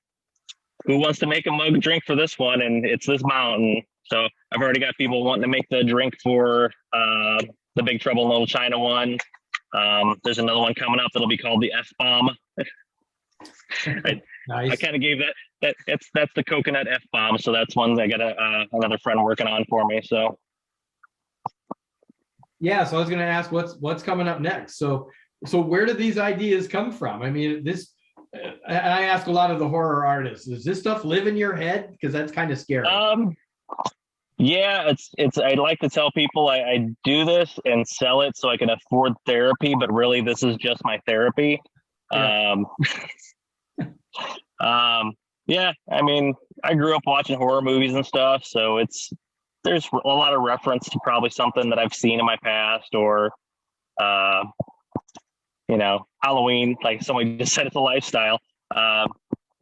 who wants to make a mug drink for this one? And it's this mountain. So I've already got people wanting to make the drink for the Big Trouble in Little China one. There's another one coming up that'll be called the F-bomb. Nice. I kind of gave that's the coconut F-bomb. So that's one I got another friend working on for me. So yeah, so I was going to ask what's coming up next. So where did these ideas come from? I mean, I ask a lot of the horror artists, does this stuff live in your head? Because that's kind of scary. Yeah, it's I like to tell people I do this and sell it so I can afford therapy, but really this is just my therapy. Yeah. Yeah, I mean, I grew up watching horror movies and stuff, so it's there's a lot of reference to probably something that I've seen in my past, or Halloween, like somebody just said, it's a lifestyle.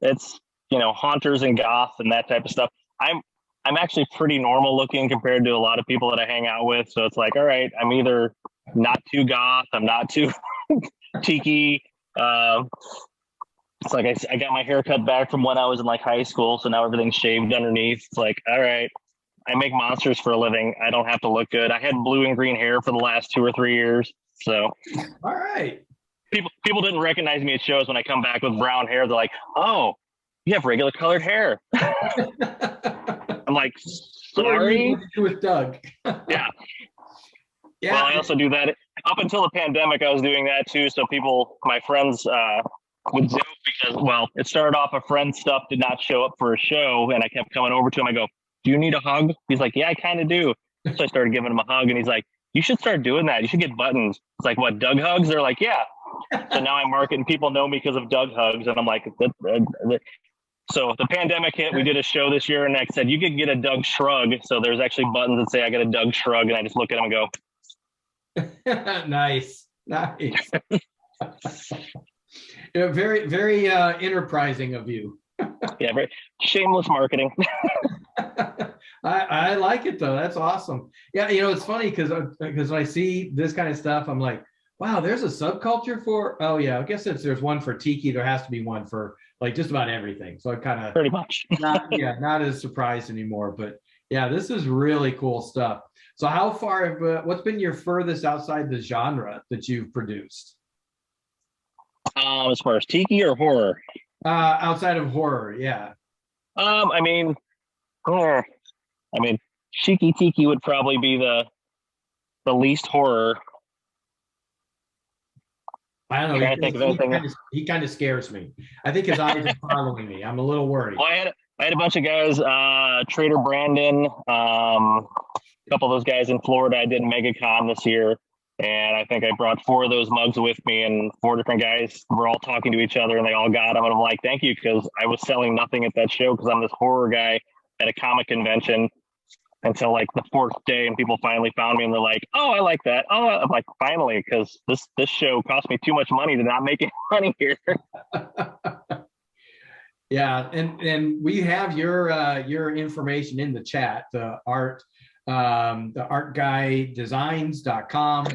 It's, haunters and goth and that type of stuff. I'm actually pretty normal looking compared to a lot of people that I hang out with. So it's like, all right, I'm either not too goth, I'm not too tiki. It's like I got my hair cut back from when I was in like high school, so now everything's shaved underneath. It's like, all right, I make monsters for a living. I don't have to look good. I had blue and green hair for the last 2 or 3 years. So all right. People didn't recognize me at shows when I come back with brown hair. They're like, oh, you have regular colored hair. I'm like, sorry. With Doug. Yeah. Yeah. Well, I also do that. Up until the pandemic, I was doing that too. So my friends would joke because, well, it started off a friend's stuff did not show up for a show. And I kept coming over to him. I go, do you need a hug? He's like, yeah, I kind of do. So I started giving him a hug, and he's like, you should start doing that. You should get buttons. It's like, what, Doug hugs? They're like, yeah. So now I'm marketing. People know me because of Doug hugs. And I'm like, so the pandemic hit. We did a show this year, and I said, you could get a Doug shrug. So there's actually buttons that say I got a Doug shrug, and I just look at them and go, nice. Very, very enterprising of you. Yeah, very shameless marketing. I like it though. That's awesome. Yeah, it's funny because when I see this kind of stuff, I'm like, wow, there's a subculture for. Oh yeah, I guess if there's one for tiki, there has to be one for like just about everything. So I kind of pretty much not as surprised anymore. But yeah, this is really cool stuff. So how far? What's been your furthest outside the genre that you've produced? As far as tiki or horror? Outside of horror, yeah. I mean, Shiki Tiki would probably be the least horror. I don't know. He kind of scares me. I think his eyes are following me. I'm a little worried. Well, I had a bunch of guys, Trader Brandon, a couple of those guys in Florida. I did MegaCon this year, and I think I brought 4 of those mugs with me, and 4 different guys were all talking to each other, and they all got them. And I'm like, thank you, because I was selling nothing at that show because I'm this horror guy at a comic convention until like the 4th day, and people finally found me, and they're like, oh, I like that. Oh, I'm like, finally, because this show cost me too much money to not make any money here. Yeah, and we have your information in the chat, the artguydesigns.com.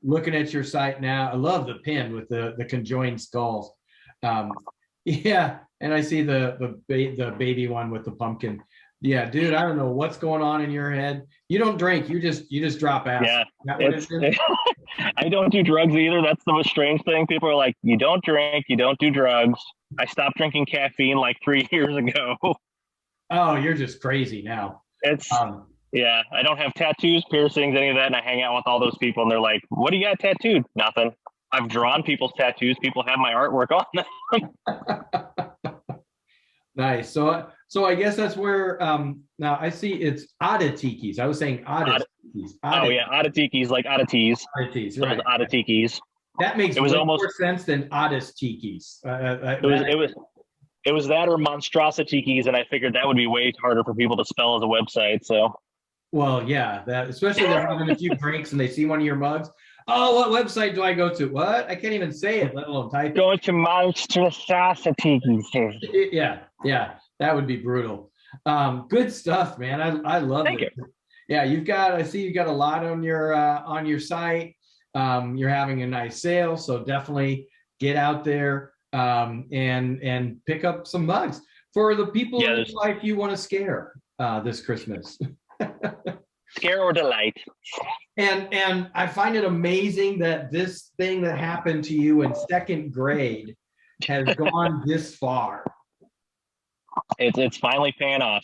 Looking at your site now, I love the pin with the conjoined skulls. Yeah, and I see the baby one with the pumpkin. Yeah, dude, I don't know what's going on in your head. You don't drink, you just drop acid. Yeah, I don't do drugs either. That's the most strange thing. People are like, you don't drink, you don't do drugs. I stopped drinking caffeine like 3 years ago. Oh, you're just crazy now. It's yeah, I don't have tattoos, piercings, any of that, and I hang out with all those people, and they're like, what do you got tattooed? Nothing. I've drawn people's tattoos. People have my artwork on them. Nice. So I guess that's where now I see it's Tikis. I was saying Oddis. Oh yeah, Tikis, like oddities. Oddities, right. Tikis. That makes almost more sense than Oddis Tikis. It was that or Monstrositikis, and I figured that would be way harder for people to spell as a website. So, well, yeah, that especially they're having a few drinks and they see one of your mugs. Oh, what website do I go to? What? I can't even say it, let alone type it. Go to Monstrositikis. Yeah, that would be brutal. Good stuff, man. I love Thank it. You. Yeah, I see you've got a lot on your site. You're having a nice sale, so definitely get out there and pick up some mugs for the people whose life you want to scare this Christmas. Scare or delight. And I find it amazing that this thing that happened to you in 2nd grade has gone this far. It's finally paying off.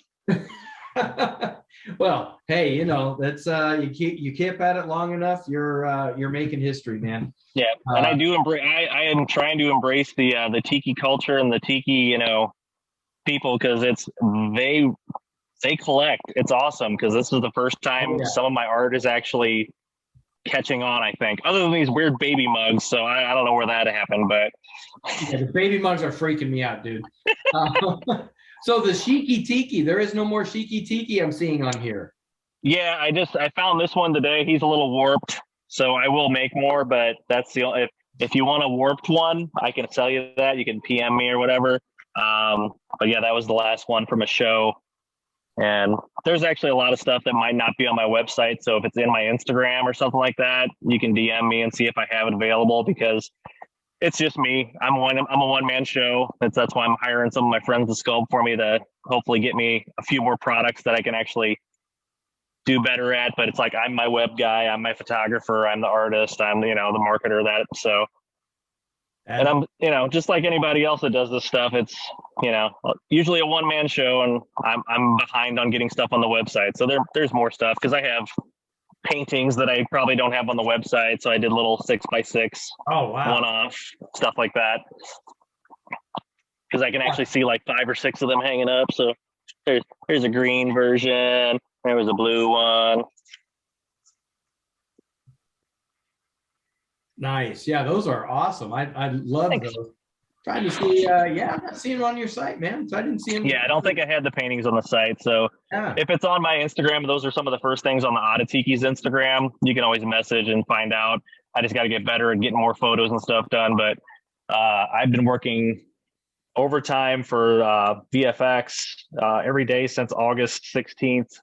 Well, hey, that's you keep at it long enough, you're making history, man. Yeah, and I do embrace. I am trying to embrace the tiki culture and the tiki, people, because they collect. It's awesome because this is the first time some of my art is actually catching on, I think, other than these weird baby mugs. So I don't know where that happened, but yeah, the baby mugs are freaking me out, dude. So the Shiki Tiki, there is no more Shiki Tiki I'm seeing on here. Yeah, I found this one today. He's a little warped, so I will make more, but that's the only, if you want a warped one, I can sell you that. You can PM me or whatever. But yeah, that was the last one from a show. And there's actually a lot of stuff that might not be on my website. So if it's in my Instagram or something like that, you can DM me and see if I have it available, because it's just me. I'm a one-man show. That's why I'm hiring some of my friends to sculpt for me to hopefully get me a few more products that I can actually do better at. But it's like, I'm my web guy, I'm my photographer, I'm the artist, I'm the marketer, that. So, and I'm just like anybody else that does this stuff. It's usually a one-man show, and I'm behind on getting stuff on the website. So there's more stuff, because I have paintings that I probably don't have on the website. So I did little 6x6 one-off stuff like that, because I can actually see like 5 or 6 of them hanging up. So there's a green version. There was a blue one. Nice. Yeah, those are awesome. I love those. Trying to see, I'm not seeing them on your site, man. So I didn't see them. Yeah, I don't think I had the paintings on the site. So if it's on my Instagram, those are some of the first things on the Odditikis Instagram. You can always message and find out. I just got to get better at getting more photos and stuff done. But I've been working overtime for VFX every day since August 16th,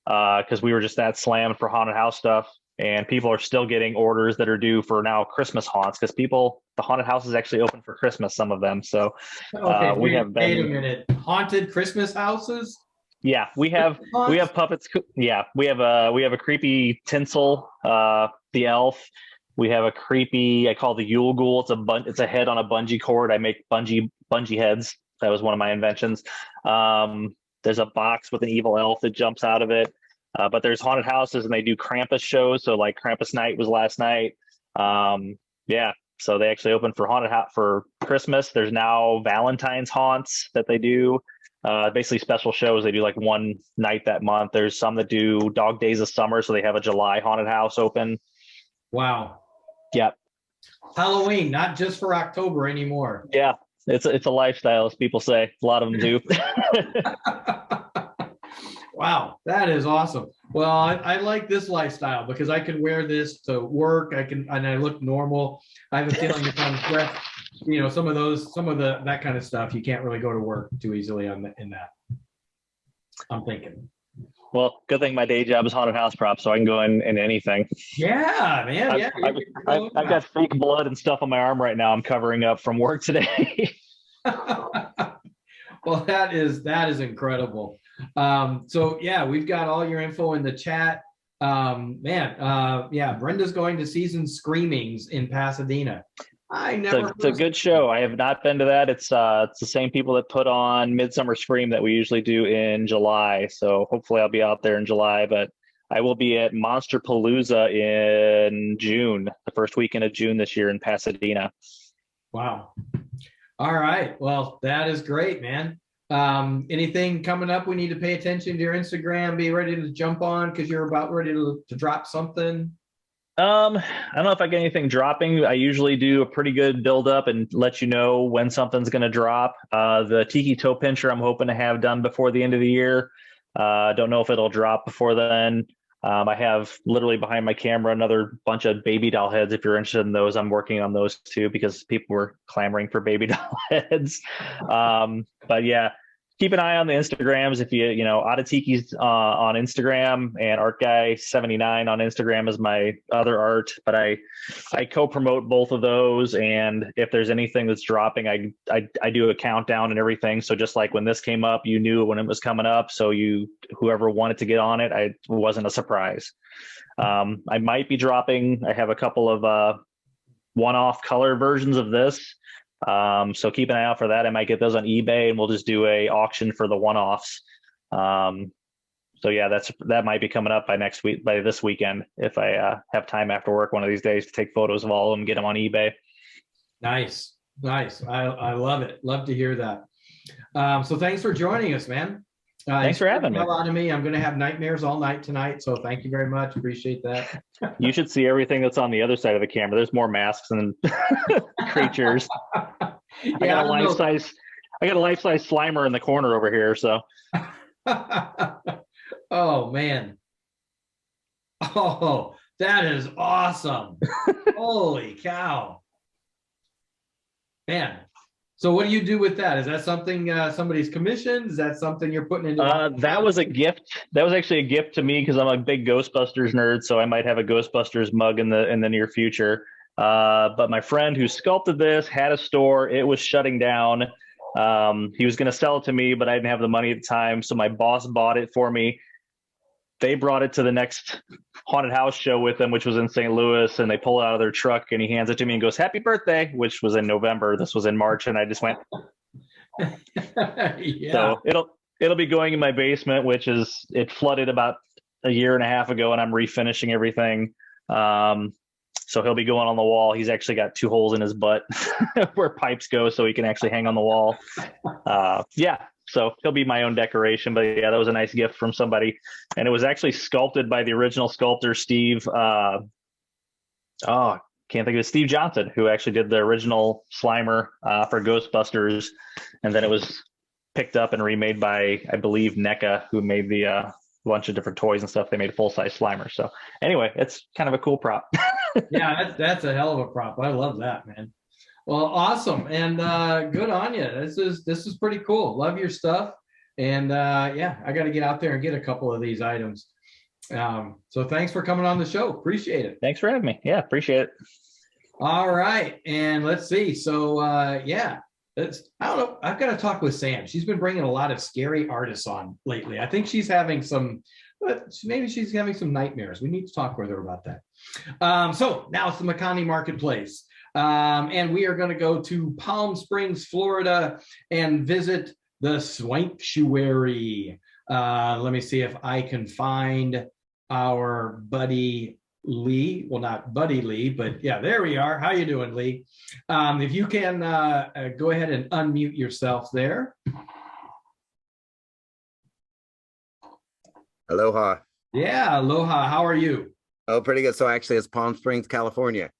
because we were just that slammed for haunted house stuff. And people are still getting orders that are due for now Christmas haunts, because the haunted house is actually open for Christmas, some of them. So wait a minute. Haunted Christmas houses? Yeah, we have puppets. Yeah, we have a creepy Tinsel, the elf. We have a creepy, I call the Yule Ghoul. It's a head on a bungee cord. I make bungee heads. That was one of my inventions. There's a box with an evil elf that jumps out of it. But there's haunted houses, and they do Krampus shows. So like Krampus night was last night. So they actually opened for Christmas. There's now Valentine's haunts that they do. Basically special shows. They do like one night that month. There's some that do Dog Days of Summer, so they have a July haunted house open. Wow. Yep. Halloween, not just for October anymore. Yeah, it's a lifestyle, as people say. A lot of them do. Wow, that is awesome. Well, I like this lifestyle, because I can wear this to work. And I look normal. I have a feeling if I'm dressed, some of that kind of stuff, you can't really go to work too easily in that. I'm thinking. Well, good thing my day job is haunted house prop, so I can go in anything. Yeah, man. I've got fake blood and stuff on my arm right now. I'm covering up from work today. Well, that is incredible. So yeah, we've got all your info in the chat. Brenda's going to Season Screamings in Pasadena. It's a good show. I have not been to that. It's the same people that put on Midsummer Scream that we usually do in July. So hopefully I'll be out there in July, but I will be at Monster Palooza in June, the first weekend of June this year in Pasadena. Wow. All right. Well, that is great, man. Anything coming up we need to pay attention to your Instagram, be ready to jump on because you're about ready to drop something? I don't know if I get anything dropping. I usually do a pretty good build up and let you know when something's going to drop. The Tiki Toe Pincher I'm hoping to have done before the end of the year. Don't know if it'll drop before then. I have literally behind my camera another bunch of baby doll heads. If you're interested in those, I'm working on those too because people were clamoring for baby doll heads. But yeah, keep an eye on the Instagrams. If you Odditikis on Instagram and Art Guy 79 on Instagram is my other art. But I co-promote both of those, and if there's anything that's dropping, I do a countdown and everything. So just like when this came up, you knew when it was coming up. So whoever wanted to get on it, it wasn't a surprise. I might be dropping. I have a couple of one-off color versions of this. So keep an eye out for that. I might get those on eBay, and we'll just do a auction for the one-offs. So yeah, that might be coming up by this weekend, if I have time after work one of these days to take photos of all of them, get them on eBay. Nice. I love it. Love to hear that. So thanks for joining us, man. Thanks for having me. A lot of me. I'm going to have nightmares all night tonight. So thank you very much. Appreciate that. You should see everything that's on the other side of the camera. There's more masks and creatures. I got I got a life-size Slimer in the corner over here. So. Oh man. Oh, that is awesome. Holy cow. Man. So what do you do with that? Is that something somebody's commissioned? Is that something you're putting into? That was a gift. That was actually a gift to me because I'm a big Ghostbusters nerd. So I might have a Ghostbusters mug in the near future. But my friend who sculpted this had a store. It was shutting down. He was going to sell it to me, but I didn't have the money at the time. So my boss bought it for me. They brought it to the next haunted house show with them, which was in St. Louis, and they pull it out of their truck and he hands it to me and goes, "Happy birthday," which was in November. This was in March. And I just went, Yeah. So it'll be going in my basement, which is, it flooded about a year and a half ago and I'm refinishing everything. So he'll be going on the wall. He's actually got 2 holes in his butt where pipes go so he can actually hang on the wall. Yeah. So he'll be my own decoration, but yeah, that was a nice gift from somebody. And it was actually sculpted by the original sculptor, Steve. Can't think of it. Steve Johnson, who actually did the original Slimer for Ghostbusters. And then it was picked up and remade by, I believe, NECA, who made the bunch of different toys and stuff. They made a full-size Slimer. So anyway, it's kind of a cool prop. Yeah, that's a hell of a prop. I love that, man. Well, awesome, and good on you. This is pretty cool. Love your stuff, and yeah, I got to get out there and get a couple of these items. So thanks for coming on the show. Appreciate it. Thanks for having me. Yeah, appreciate it. All right, and let's see. So yeah, I don't know. I've got to talk with Sam. She's been bringing a lot of scary artists on lately. I think she's having some. Maybe she's having some nightmares. We need to talk with her about that. So now it's the Makani Marketplace. And we are going to go to Palm Springs, Florida, and visit the Swanktuary. Let me see if I can find our buddy Lee. Well, not Buddy Lee, but yeah, there we are. How you doing, Lee? If you can go ahead and unmute yourself there. Aloha. Yeah, aloha. How are you? Oh, pretty good. So actually, it's Palm Springs, California.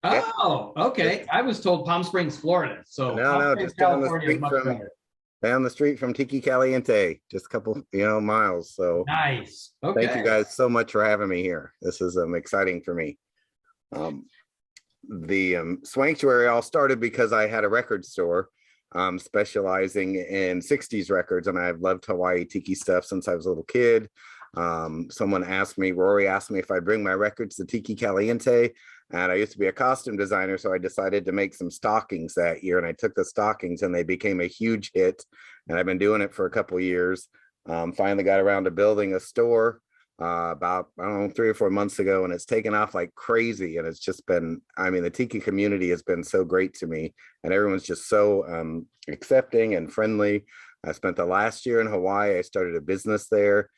Oh, okay. I was told Palm Springs, Florida. So no, just down the street from Tiki Caliente, just a couple, miles. So nice. Okay. Thank you guys so much for having me here. This is exciting for me. The Swanktuary all started because I had a record store specializing in 60s records, and I've loved Hawaii Tiki stuff since I was a little kid. Rory asked me if I'd bring my records to Tiki Caliente, and I used to be a costume designer, so I decided to make some stockings that year, and I took the stockings and they became a huge hit, and I've been doing it for a couple of years. Finally got around to building a store about, 3 or 4 months ago, and it's taken off like crazy. And it's just been, the Tiki community has been so great to me, and everyone's just so accepting and friendly. I spent the last year in Hawaii. I started a business there.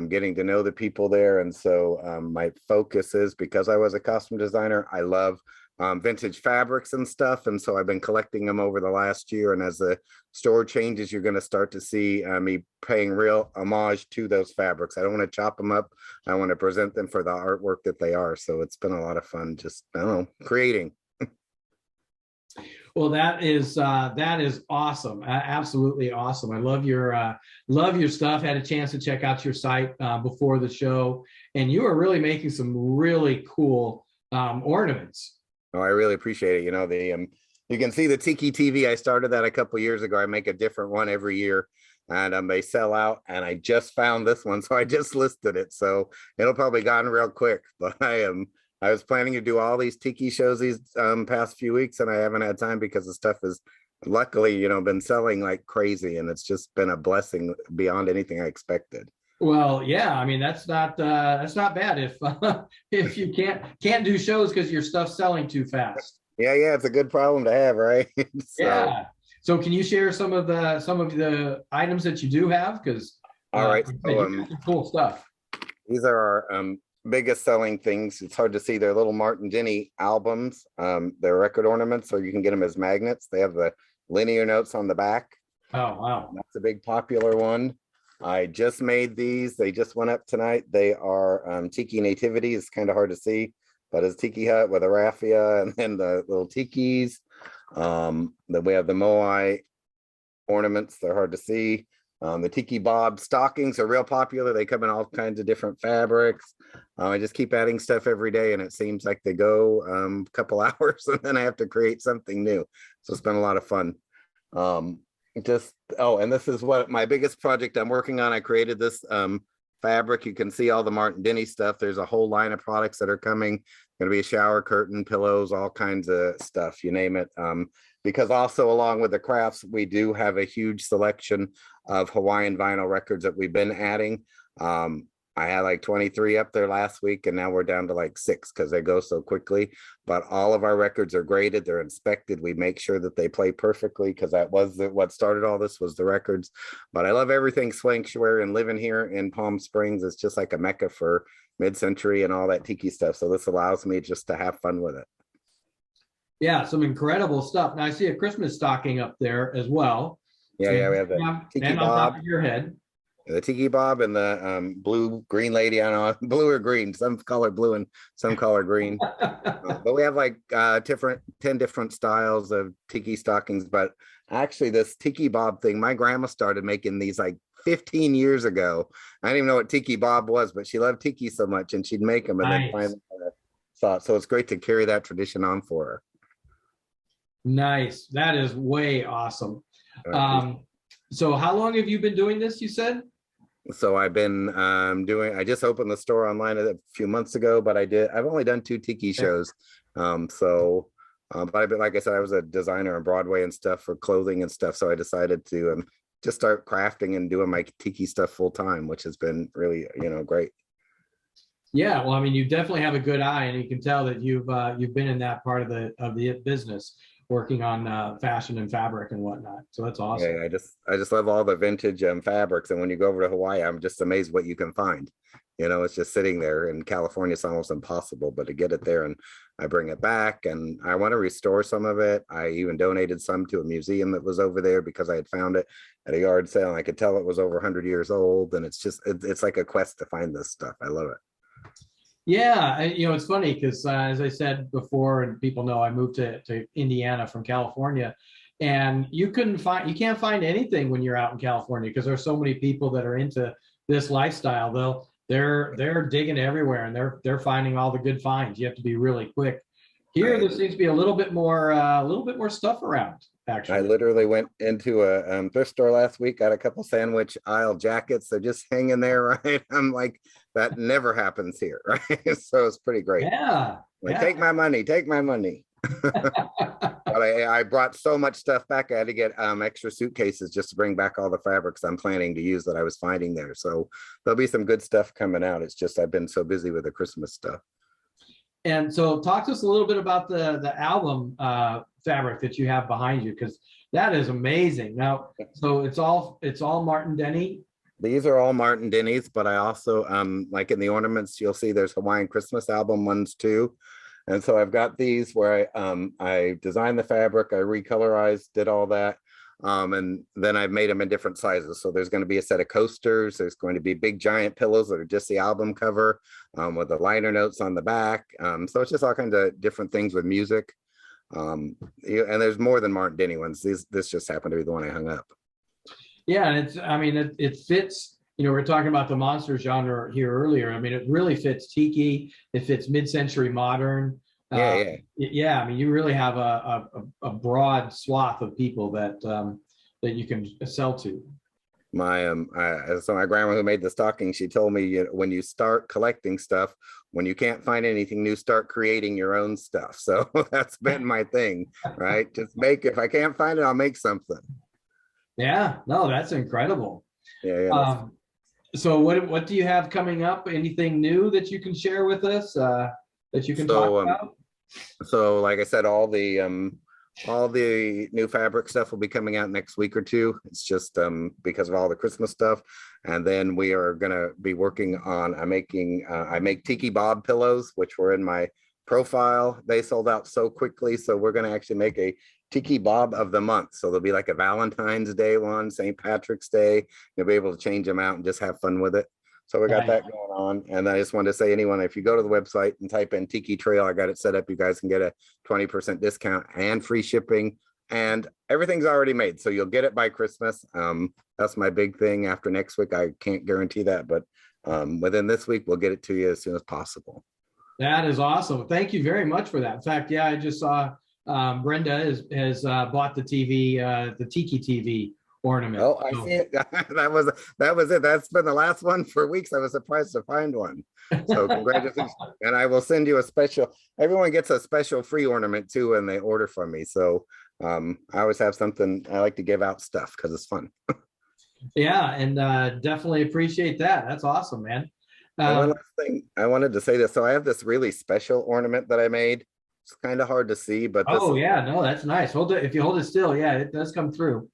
Getting to know the people there. And so my focus is, because I was a costume designer, I love vintage fabrics and stuff. And so I've been collecting them over the last year. And as the store changes, you're going to start to see me paying real homage to those fabrics. I don't want to chop them up. I want to present them for the artwork that they are. So it's been a lot of fun just, creating. Well, that is awesome. Absolutely awesome. I love your stuff. Had a chance to check out your site before the show, and you are really making some really cool ornaments. Oh, I really appreciate it. You can see the Tiki TV. I started that a couple years ago. I make a different one every year, and they sell out. And I just found this one, so I just listed it. So it'll probably gone real quick, but I was planning to do all these Tiki shows these past few weeks, and I haven't had time because the stuff is luckily, been selling like crazy, and it's just been a blessing beyond anything I expected. Well, yeah, that's not bad if you can't do shows because your stuff's selling too fast. Yeah, it's a good problem to have, right? Yeah. So can you share some of the items that you do have? Because all right, so, cool stuff. These are our biggest selling things. It's hard to see. They're little Martin Denny albums. They're record ornaments, so you can get them as magnets. They have the linear notes on the back. Oh, wow. That's a big popular one. I just made these. They just went up tonight. They are Tiki Nativity. It's kind of hard to see, but it's Tiki Hut with a raffia and then the little Tikis. Then we have the Moai ornaments. They're hard to see. The Tiki Bob stockings are real popular. They come in all kinds of different fabrics. I just keep adding stuff every day, and it seems like they go a couple hours, and then I have to create something new. So it's been a lot of fun. And this is what my biggest project I'm working on. I created this fabric. You can see all the Martin Denny stuff. There's a whole line of products that are coming. Going to be a shower curtain, pillows, all kinds of stuff, you name it. Because also along with the crafts, we do have a huge selection of Hawaiian vinyl records that we've been adding. I had like 23 up there last week, and now we're down to like 6 because they go so quickly. But all of our records are graded, they're inspected. We make sure that they play perfectly, because that was what started all this, was the records. But I love everything Swanktuary, and living here in Palm Springs is just like a mecca for mid-century and all that tiki stuff. So this allows me just to have fun with it. Yeah, some incredible stuff. Now I see a Christmas stocking up there as well. Yeah, we have the Tiki and Bob. On top of your head. The Tiki Bob and the blue green lady. I don't know, blue or green, some color blue and some color green. But we have like 10 different styles of tiki stockings. But actually this Tiki Bob thing, my grandma started making these like 15 years ago. I didn't even know what Tiki Bob was, but she loved tiki so much, and she'd make them, and then finally saw it. So it's great to carry that tradition on for her. Nice. That is way awesome. So how long have you been doing this, you said? So I've been I just opened the store online a few months ago, but I've only done 2 tiki shows. But I've been, like I said, I was a designer on Broadway and stuff for clothing and stuff. So I decided to just start crafting and doing my tiki stuff full time, which has been really, great. Yeah, well, I mean, you definitely have a good eye, and you can tell that you've been in that part of the business, working on fashion and fabric and whatnot. So that's awesome. Yeah, I just love all the vintage fabrics, and when you go over to Hawaii, I'm just amazed what you can find. It's just sitting there. In California, it's almost impossible, but to get it there, and I bring it back, and I want to restore some of it. I even donated some to a museum that was over there because I had found it at a yard sale, and I could tell it was over 100 years old. And it's like a quest to find this stuff. I love it. Yeah, it's funny because as I said before, and people know, I moved to Indiana from California, and you can't find anything when you're out in California, because there's so many people that are into this lifestyle. They're digging everywhere, and they're finding all the good finds. You have to be really quick. Here, there seems to be a little bit more stuff around. Actually, I literally went into a thrift store last week, got a couple sandwich aisle jackets. They're just hanging there, right? I'm like, that never happens here, right? So it's pretty great. Yeah. Take my money, take my money. But I brought so much stuff back. I had to get extra suitcases just to bring back all the fabrics I'm planning to use that I was finding there. So there'll be some good stuff coming out. It's just I've been so busy with the Christmas stuff. And so talk to us a little bit about the album fabric that you have behind you, because that is amazing. Now, so it's all Martin Denny. These are all Martin Denny's, but I also like in the ornaments, you'll see there's Hawaiian Christmas album ones too. And so I've got these where I designed the fabric, I recolorized, did all that. And then I've made them in different sizes. So there's going to be a set of coasters. There's going to be big giant pillows that are just the album cover with the liner notes on the back. So it's just all kinds of different things with music. And there's more than Martin Denny ones. This just happened to be the one I hung up. Yeah, and it fits. We're talking about the monster genre here earlier. I mean, it really fits tiki. It fits mid-century modern. Yeah. I mean, you really have a broad swath of people that you can sell to. So my grandma, who made the stocking, she told me, when you start collecting stuff, when you can't find anything new, start creating your own stuff. So that's been my thing, right? Just if I can't find it, I'll make something. Yeah, no, that's incredible. Yeah. So what do you have coming up? Anything new that you can share with us that you can talk about? So like I said, all the new fabric stuff will be coming out next week or two. It's just because of all the Christmas stuff. And then we are going to be working on I make Tiki Bob pillows, which were in my profile. They sold out so quickly. So we're going to actually make a Tiki Bob of the month. So there'll be like a Valentine's Day one, St. Patrick's Day. You'll be able to change them out and just have fun with it. So we got that going on. And I just wanted to say, anyone, if you go to the website and type in Tiki Trail, I got it set up. You guys can get a 20% discount and free shipping and everything's already made. So you'll get it by Christmas. That's my big thing. After next week, I can't guarantee that, but within this week, we'll get it to you as soon as possible. That is awesome. Thank you very much for that. In fact, yeah, I just saw Brenda has bought the TV, the Tiki TV ornament. Oh, I see it. That was it. That's been the last one for weeks. I was surprised to find one. So congratulations. And I will send you a special, everyone gets a special free ornament too when they order from me. So I always have something, I like to give out stuff because it's fun. Yeah, and definitely appreciate that. That's awesome, man. One last thing, I wanted to say this. So I have this really special ornament that I made. It's kind of hard to see, but this yeah, no, that's nice. Hold it. If you hold it still, yeah, it does come through.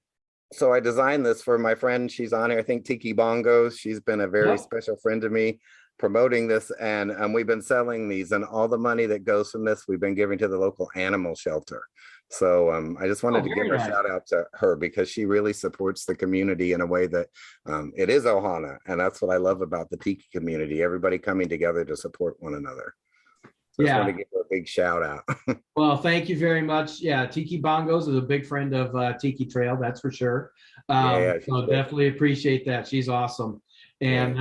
So I designed this for my friend. She's on here. I think Tiki Bongos. She's been a very special friend to me, promoting this, and we've been selling these, and all the money that goes from this, we've been giving to the local animal shelter. So I just wanted to give a shout out to her because she really supports the community in a way that it is Ohana, and that's what I love about the Tiki community. Everybody coming together to support one another. So I just want to give her a big shout out. Well, thank you very much. Yeah, Tiki Bongos is a big friend of Tiki Trail, that's for sure. So definitely appreciate that. She's awesome. And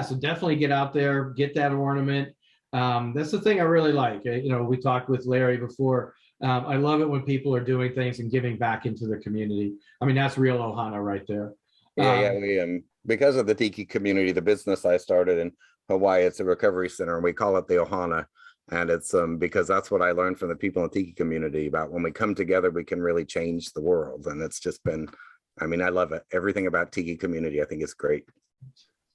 so definitely get out there, get that ornament. That's the thing I really like. You know, we talked with Larry before. I love it when people are doing things and giving back into the community. I mean, that's real Ohana right there. We because of the Tiki community, the business I started in Hawaii, it's a recovery center, and we call it the Ohana. And it's because that's what I learned from the people in the Tiki community about when we come together, we can really change the world. And it's just been, I mean, I love it. Everything about Tiki community, I think is great.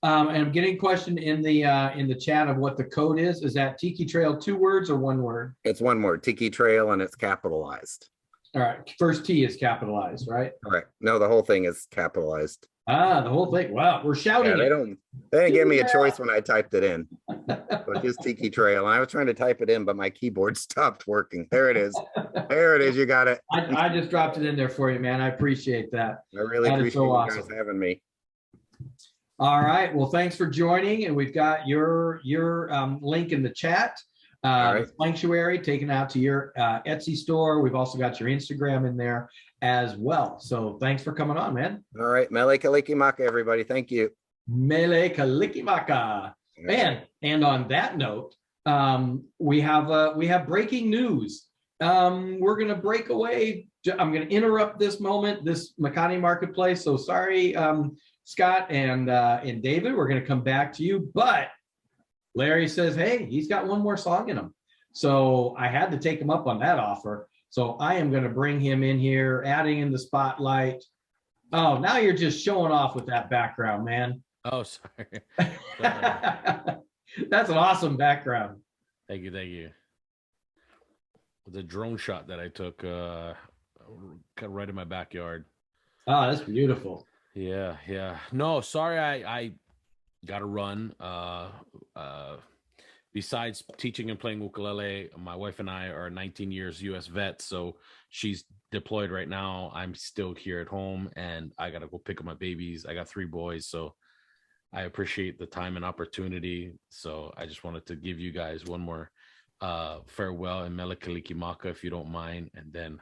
And I'm getting a question in the chat of what the code is. Is that Tiki Trail 2 words or 1 word? It's 1 word, Tiki Trail, and it's capitalized. All right. First T is capitalized, right? Correct. No, the whole thing is capitalized. The whole thing. Wow, we're shouting. Yeah, they didn't give me a choice when I typed it in. But just Tiki Trail. And I was trying to type it in, but my keyboard stopped working. There it is. There it is. You got it. I just dropped it in there for you, man. I appreciate that. I really appreciate you guys having me. All right. Well, thanks for joining. And we've got your link in the chat. Swanktuary taken out to your Etsy store. We've also got your Instagram in there as well. So thanks for coming on, man. All right. Mele Kalikimaka, everybody. Thank you. Mele Kalikimaka. Man, and on that note, we have breaking news. We're gonna break away. I'm gonna interrupt this moment, this Makani Marketplace. So sorry, Scott and David. We're gonna come back to you, but Larry says, hey, he's got one more song in him. So I had to take him up on that offer. So I am going to bring him in here, adding in the spotlight. Oh, now you're just showing off with that background, man. Oh, sorry. That's an awesome background. Thank you. Thank you. The drone shot that I took right in my backyard. Oh, that's beautiful. Yeah. No, sorry. I got to run. Besides teaching and playing ukulele, my wife and I are 19 years U.S. vets, so she's deployed right now. I'm still here at home, and I got to go pick up my babies. I got 3 boys, so I appreciate the time and opportunity. So I just wanted to give you guys one more farewell and Mele Kalikimaka, if you don't mind, and then.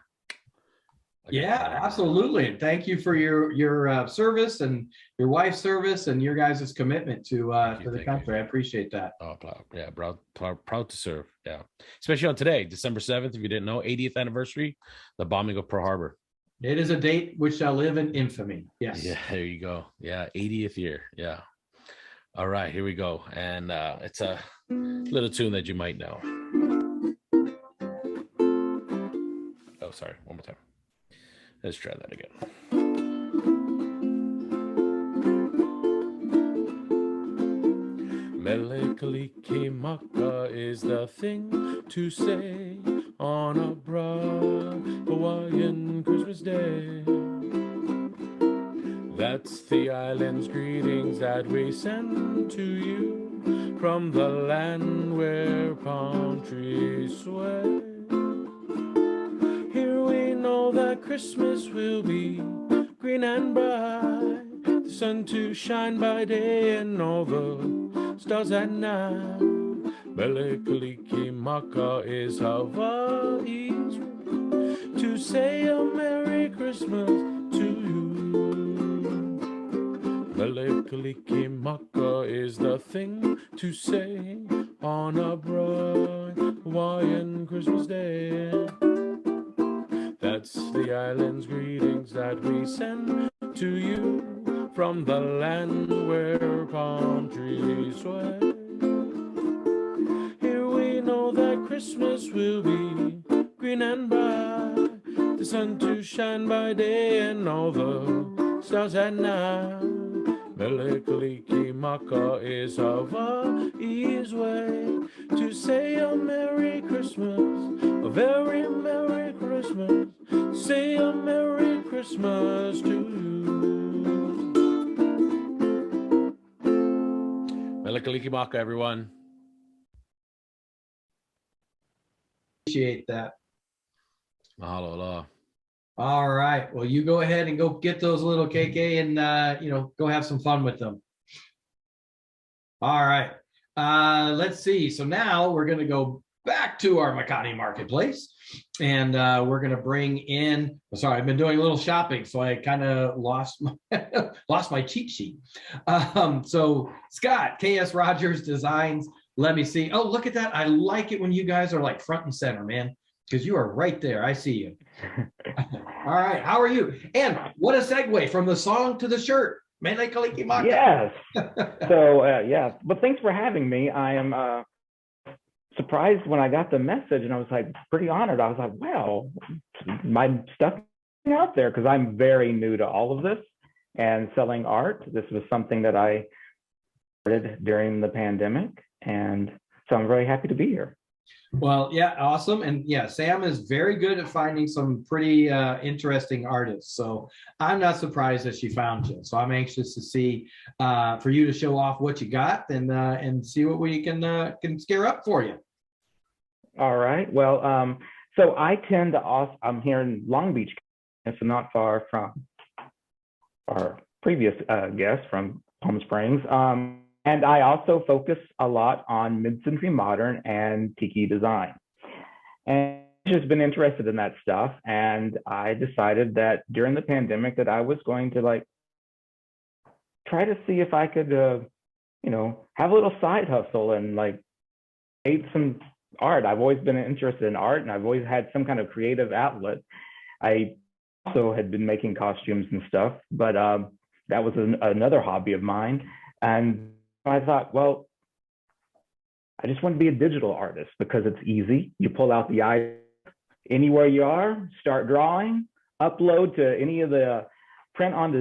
Yeah, absolutely. And thank you for your service and your wife's service and your guys' commitment to the country. I appreciate that. Oh, yeah, proud to serve. Yeah, especially on today, December 7th. If you didn't know, 80th anniversary, the bombing of Pearl Harbor. It is a date which shall live in infamy. Yes. Yeah, there you go. Yeah, 80th year. Yeah. All right, here we go, and it's a little tune that you might know. Oh, sorry. One more time. Let's try that again. Mele Kalikimaka is the thing to say on a broad Hawaiian Christmas day. That's the island's greetings that we send to you from the land where palm trees sway. That Christmas will be green and bright, the sun to shine by day and all the stars at night. Mele Kalikimaka is Hawaii's to say a Merry Christmas to you. Mele Kalikimaka is the thing to say on a bright Hawaiian Christmas day. That's the island's greetings that we send to you from the land where palm trees sway. Here we know that Christmas will be green and bright, the sun to shine by day and all the stars at night. Mele Maka is Hawaii's way to say a Merry Christmas, a very Merry Christmas, say a Merry Christmas to you. Mele Maka, everyone. Appreciate that. Mahalo, aloha. All right. Well, you go ahead and go get those little KK and, go have some fun with them. All right. Let's see. So now we're going to go back to our Makani Marketplace and we're going to bring in, sorry, I've been doing a little shopping, so I kind of lost my cheat sheet. So Scott, KS Rogers Designs. Let me see. Oh, look at that. I like it when you guys are like front and center, man, because you are right there. I see you. All right. How are you? And what a segue from the song to the shirt. Mele Kalikimaka. Yes. So, yeah. But thanks for having me. I am surprised when I got the message, and I was like pretty honored. I was like, wow, my stuff is out there, because I'm very new to all of this and selling art. This was something that I started during the pandemic. And so I'm very happy to be here. Well, yeah, awesome. And yeah, Sam is very good at finding some pretty interesting artists. So I'm not surprised that she found you. So I'm anxious to see for you to show off what you got and see what we can scare up for you. All right. Well, so I tend to also, I'm here in Long Beach, so not far from our previous guest from Palm Springs. And I also focus a lot on mid-century modern and tiki design. And I've just been interested in that stuff. And I decided that during the pandemic that I was going to try to see if I could, have a little side hustle and make some art. I've always been interested in art, and I've always had some kind of creative outlet. I also had been making costumes and stuff, but that was another hobby of mine. And I thought, well, I just want to be a digital artist because it's easy. You pull out the eye anywhere you are, start drawing, upload to any of the print on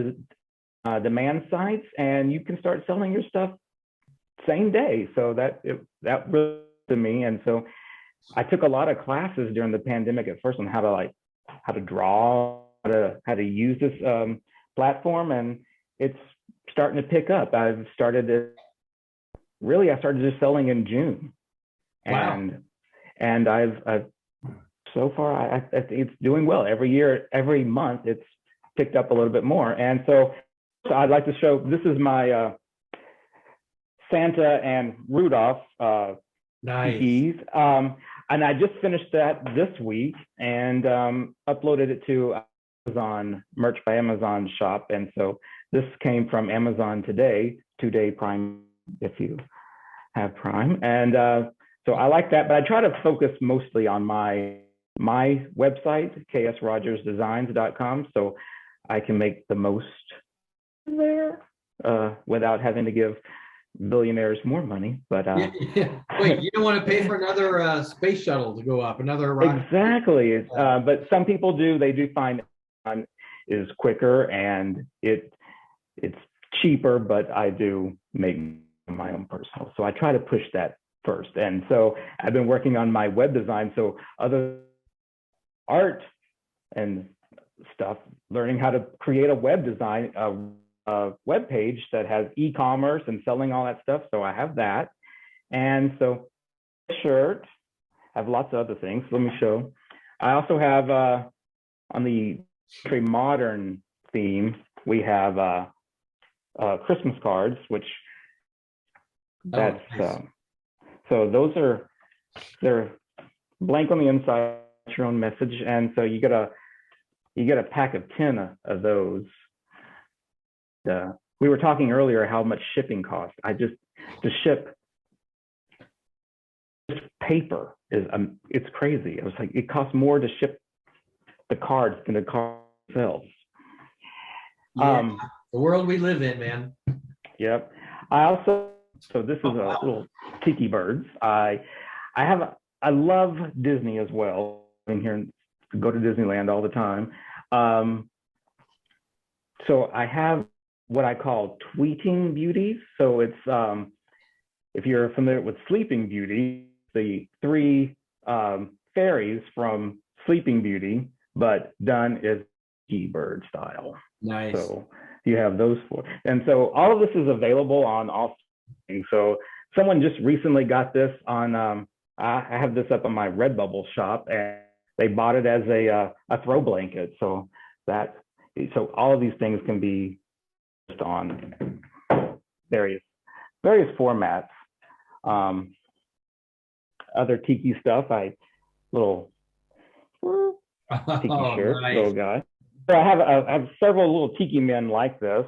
the demand sites, and you can start selling your stuff same day. So that really to me. And so I took a lot of classes during the pandemic at first on how to draw, how to use this platform, and it's starting to pick up. I started just selling in June. Wow. And I've so far I think it's doing well. Every month it's picked up a little bit more. And so I'd like to show, this is my Santa and Rudolph Nice. Tikis. And I just finished that this week and uploaded it to Amazon, Merch by Amazon shop. And so this came from Amazon today, 2-day Prime if you have Prime. And so I like that, but I try to focus mostly on my website, ksrogersdesigns.com, so I can make the most there without having to give billionaires more money. But yeah. Wait, you don't want to pay for another space shuttle to go up, another rocket. Exactly. But some people do. They do find is quicker and it's cheaper, but I do make my own personal. So I try to push that first. And so I've been working on my web design. So other art and stuff, learning how to create a web design, a web page that has e-commerce and selling all that stuff. So I have that. And so shirt, I have lots of other things. Let me show. I also have on the very modern theme, we have Christmas cards, which that's nice. So those they're blank on the inside, your own message. And so you get a pack of 10 of those. We were talking earlier how much shipping costs. To ship this paper is it's crazy. I was like, it costs more to ship the cards than the cards themselves. Yeah, the world we live in, man. Yep. So this is a little tiki birds. I love Disney as well. I'm here to go to Disneyland all the time. So I have what I call tweeting beauties. So it's if you're familiar with Sleeping Beauty, the 3 fairies from Sleeping Beauty, but done is tiki bird style. Nice. So you have those 4, and so all of this is available on all. So someone just recently got this on. I have this up on my Redbubble shop, and they bought it as a throw blanket. So all of these things can be just on various formats. Other tiki stuff, little tiki shirt, nice. little guy. So I have several little tiki men like this,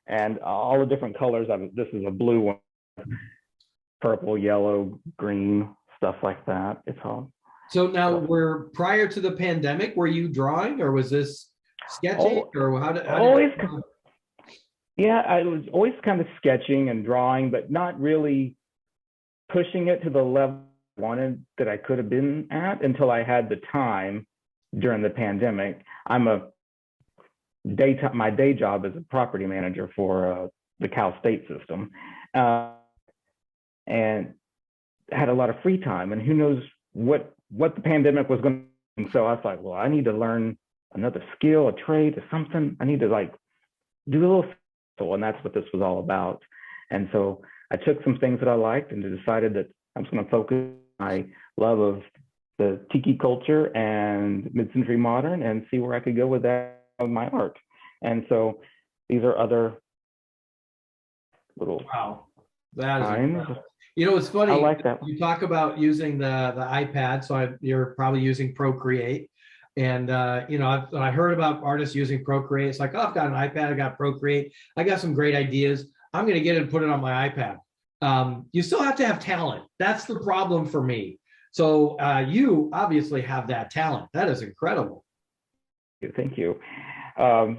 and all the different colors. This is a blue one, purple, yellow, green, stuff like that. It's all. So now, prior to the pandemic, were you drawing, or was this sketching, or how did Yeah, I was always kind of sketching and drawing, but not really pushing it to the level I wanted that I could have been at until I had the time during the pandemic. My day job is a property manager for the Cal State system, and had a lot of free time, and who knows what the pandemic was going to. And so I was like, well, I need to learn another skill, a trade, or something. I need to do a little. And that's what this was all about. And so I took some things that I liked and decided that I'm just going to focus on my love of the tiki culture and mid-century modern and see where I could go with that with my art. And so these are other little that is incredible. It's funny. I like that. You talk about using the iPad, so you're probably using Procreate. And, I heard about artists using Procreate. It's like, oh, I've got an iPad, I got Procreate. I got some great ideas. I'm going to get it and put it on my iPad. You still have to have talent. That's the problem for me. So you obviously have that talent. That is incredible. Thank you. I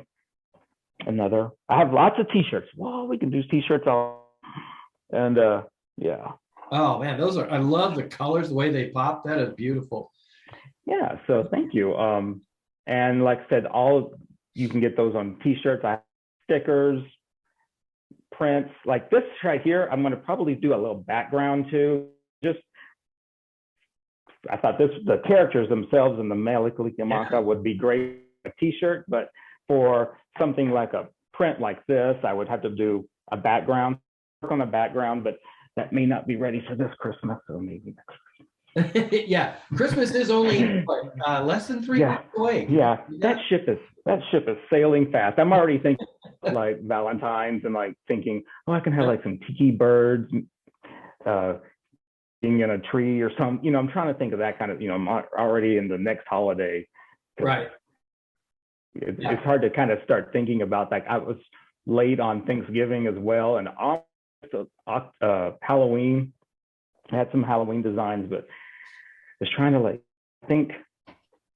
have lots of t-shirts. Well, we can do t-shirts all. And yeah. Oh man, I love the colors, the way they pop. That is beautiful. Yeah, so thank you. And like I said, you can get those on t-shirts. I have stickers, prints. Like this right here, I'm going to probably do a little background too. I thought the characters themselves in the Mele Kalikimaka would be great a t-shirt, but for something like a print like this, I would have to do a background, work on a background, but that may not be ready for this Christmas, so maybe next Christmas. Yeah, Christmas is only less than 3 weeks away. Yeah, that ship is sailing fast. I'm already thinking like Valentine's and like thinking, oh, I can have like some tiki birds being in a tree or something. I'm trying to think of that kind of. I'm already in the next holiday. Right. It's hard to kind of start thinking about that. I was late on Thanksgiving as well, and on Halloween. I had some Halloween designs, but I was trying to think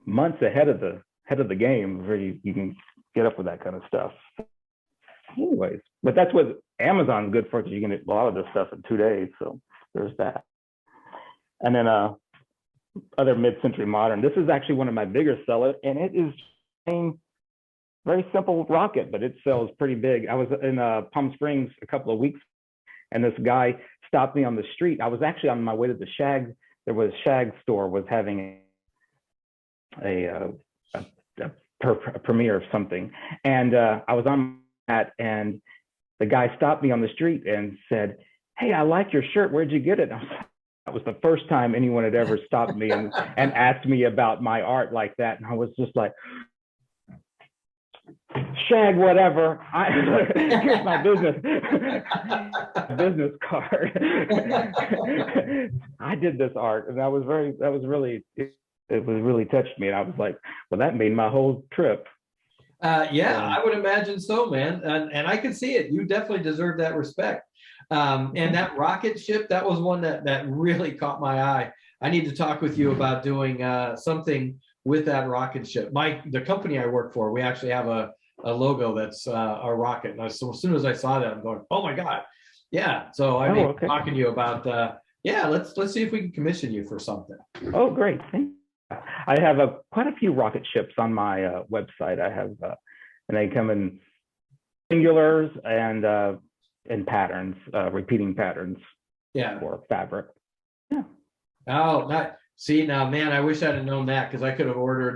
months ahead of the game where you can get up with that kind of stuff. Anyways, but that's what Amazon's good for, because you can get a lot of this stuff in 2 days. So there's that. And then other mid-century modern. This is actually one of my bigger sellers, and it is a very simple rocket, but it sells pretty big. I was in Palm Springs a couple of weeks, and this guy stopped me on the street. I was actually on my way to the Shag. There was Shag store was having a premiere of something, and I was on that, and the guy stopped me on the street and said, "Hey, I like your shirt. Where'd you get it?" That was the first time anyone had ever stopped me and asked me about my art like that, and I was just like, Shag, whatever. Here's my business card. I did this art, and that was really it was really touched me, and I was like, well, that made my whole trip. I would imagine so, man. And I can see it. You definitely deserve that respect. And that rocket ship, that was one that really caught my eye. I need to talk with you about doing something with that rocket ship. The company I work for, we actually have a logo that's a rocket. And so as soon as I saw that, I'm going, oh my God. Yeah. So I mean, talking to you about, let's see if we can commission you for something. Oh, great. Thank you. I have quite a few rocket ships on my website. I have, and they come in singulars and patterns, repeating patterns. Yeah. For fabric. Yeah. Oh, see now, man. I wish I'd have known that, because I could have ordered.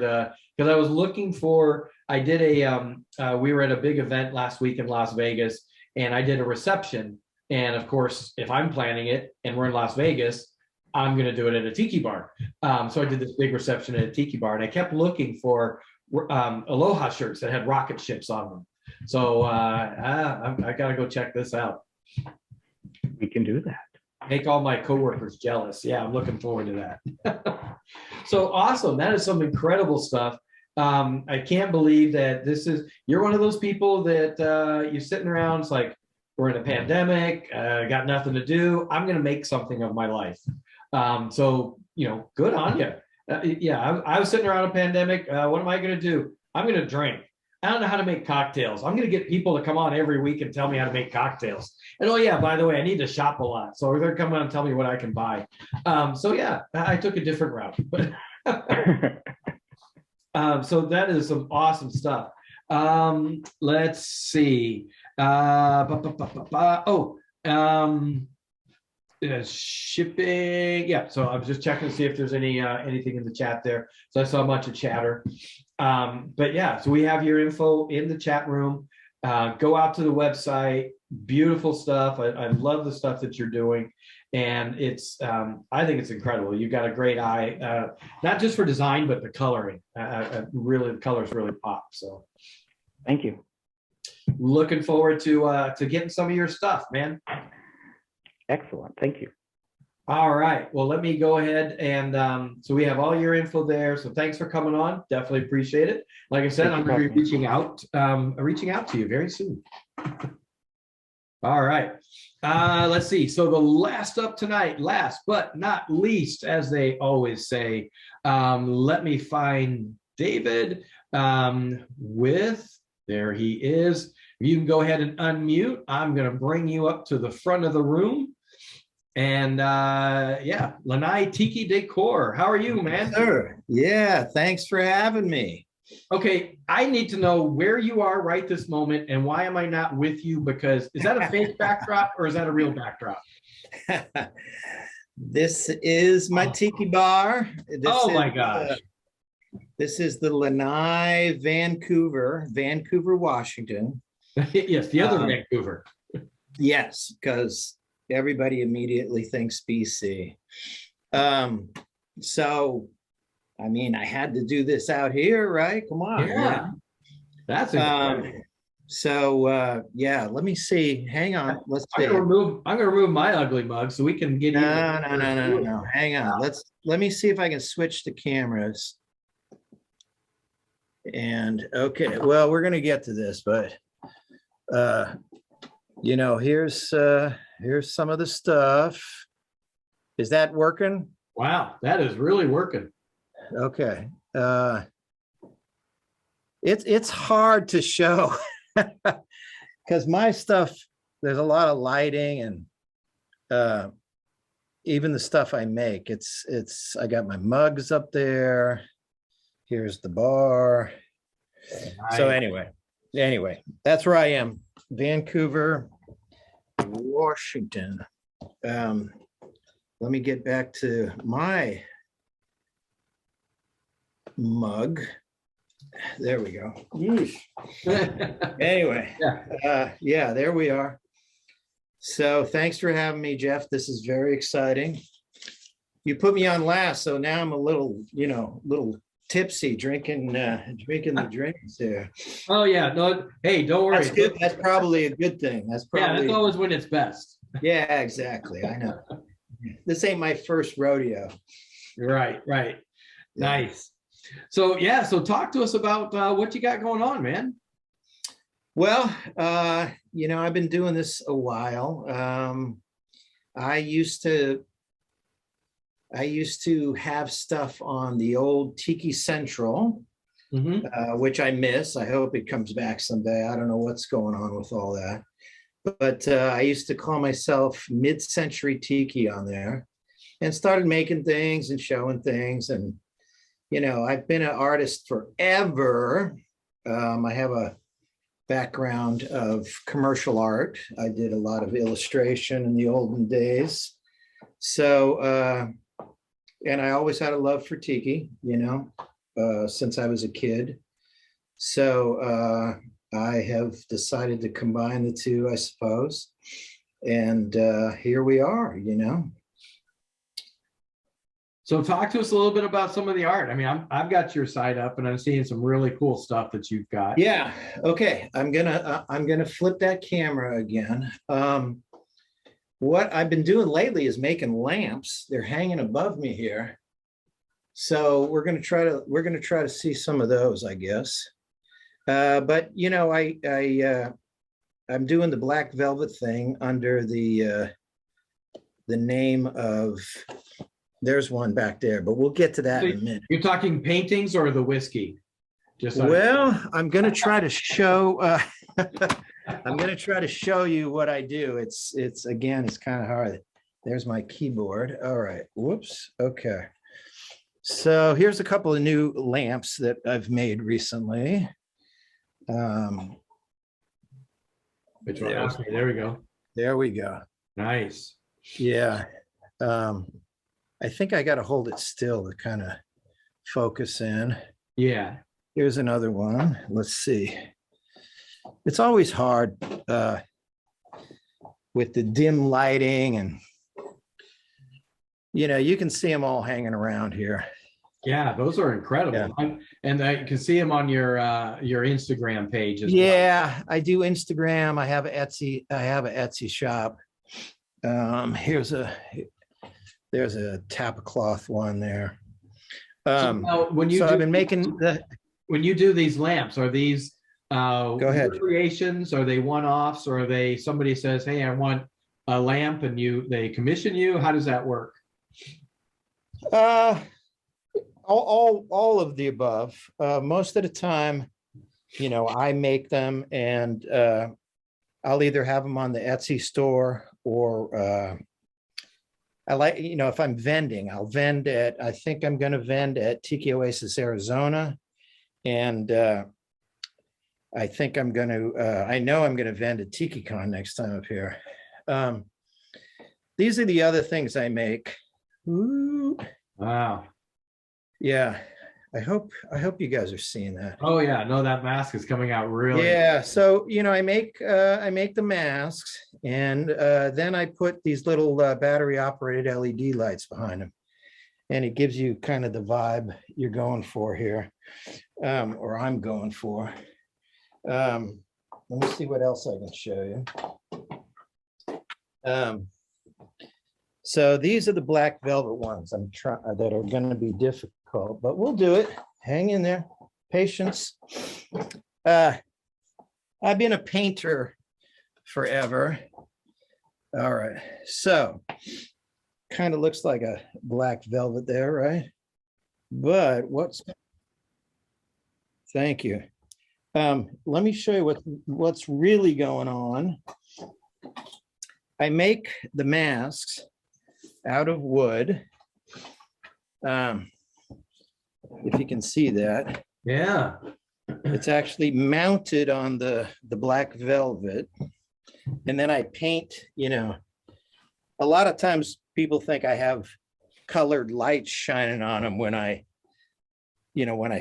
Because I was looking for. I did we were at a big event last week in Las Vegas, and I did a reception. And of course, if I'm planning it and we're in Las Vegas, I'm going to do it at a tiki bar. So I did this big reception at a tiki bar, and I kept looking for aloha shirts that had rocket ships on them. So I got to go check this out. We can do that. Make all my coworkers jealous. Yeah, I'm looking forward to that. So awesome. That is some incredible stuff. I can't believe that you're one of those people that you're sitting around. It's like, we're in a pandemic, got nothing to do. I'm going to make something of my life. So, good on you. I was sitting around a pandemic. What am I going to do? I'm going to drink. I don't know how to make cocktails. I'm going to get people to come on every week and tell me how to make cocktails. And by the way, I need to shop a lot. So they're coming on and tell me what I can buy. I took a different route. But so that is some awesome stuff. Let's see. Shipping. Yeah. So I was just checking to see if there's anything in the chat there. So I saw a bunch of chatter. So we have your info in the chat room. Go out to the website. Beautiful stuff. I love the stuff that you're doing. And I think it's incredible. You've got a great eye, not just for design, but the coloring. Really, the colors really pop. So thank you. Looking forward to getting some of your stuff, man. Excellent. Thank you. All right. Well, let me go ahead and so we have all your info there. So thanks for coming on. Definitely appreciate it. Like I said, I'm going to be reaching out to you very soon. All right. Let's see. So the last up tonight, last but not least, as they always say, let me find David there he is. You can go ahead and unmute. I'm going to bring you up to the front of the room. And Lanai Tiki Decor. How are you, man? Sure. Yeah, thanks for having me. Okay, I need to know where you are right this moment, and why am I not with you? Because is that a fake backdrop or is that a real backdrop? This is my tiki bar. My gosh. This is the Lanai, Vancouver, Washington. Yes, the other Vancouver. Yes, because everybody immediately thinks BC. So, I mean, I had to do this out here, right? Come on. Yeah. That's incredible. Let me see. Hang on. Let's see. I'm gonna remove my ugly mug so we can get No. Hang on. Let me see if I can switch the cameras. And okay, well, we're gonna get to this, but here's some of the stuff. Is that working? Wow, that is really working. Okay. It's hard to show because my stuff, there's a lot of lighting and even the stuff I make, I got my mugs up there. Here's the bar. Nice. So anyway, that's where I am. Vancouver, Washington. Let me get back to my mug. There we go. Anyway, there we are. So thanks for having me, Jeff. This is very exciting. You put me on last, so now I'm a little tipsy drinking the drinks there. Oh yeah, no, hey, don't worry. That's good. That's probably a good thing. That's always when it's best. Yeah, exactly. I know. This ain't my first rodeo. Right. Nice. So yeah, so talk to us about what you got going on, man. Well, I've been doing this a while. I used to have stuff on the old Tiki Central, which I miss. I hope it comes back someday. I don't know what's going on with all that. But I used to call myself Mid-Century Tiki on there, and started making things and showing things. And, I've been an artist forever. I have a background of commercial art. I did a lot of illustration in the olden days. So, and I always had a love for Tiki, since I was a kid. So I have decided to combine the two, I suppose. And here we are, So talk to us a little bit about some of the art. I mean, I've got your site up, and I'm seeing some really cool stuff that you've got. Yeah. Okay. I'm gonna flip that camera again. What I've been doing lately is making lamps. They're hanging above me here. So we're gonna try to see some of those, I guess. But I'm doing the black velvet thing under the name of. There's one back there, but we'll get to that in a minute. You're talking paintings or the whiskey? I'm going to try to show. I'm going to try to show you what I do. It's kind of hard. There's my keyboard. All right. Whoops. Okay. So here's a couple of new lamps that I've made recently. Which one? Okay, there we go. There we go. Nice. Yeah. I think I got to hold it still to kind of focus in. Yeah. Here's another one. Let's see. It's always hard with the dim lighting, and you can see them all hanging around here. Yeah, those are incredible. Yeah. And I can see them on your Instagram page as well. Yeah, I do Instagram. I have an Etsy shop. There's a tablecloth one there. I've been making when you do these lamps, are these go ahead creations? Are they one-offs, or are they somebody says, hey, I want a lamp, and they commission you? How does that work? All of the above. Most of the time, I make them, and I'll either have them on the Etsy store, or I like, if I'm vending, I think I'm going to vend at Tiki Oasis, Arizona. And I think I know I'm going to vend at TikiCon next time up here. These are the other things I make. Ooh. Wow. Yeah. I hope you guys are seeing that. Oh yeah, no, that mask is coming out really. Yeah, so I make the masks, and then I put these little battery operated LED lights behind them, and it gives you kind of the vibe you're going for here, or I'm going for. Let me see what else I can show you. So these are the black velvet ones that are going to be difficult, but we'll do it. Hang in there. Patience. I've been a painter forever. All right. So kind of looks like a black velvet there, right? But thank you. Let me show you what's really going on. I make the masks out of wood. If you can see that. Yeah. It's actually mounted on the black velvet. And then I paint, a lot of times people think I have colored lights shining on them when I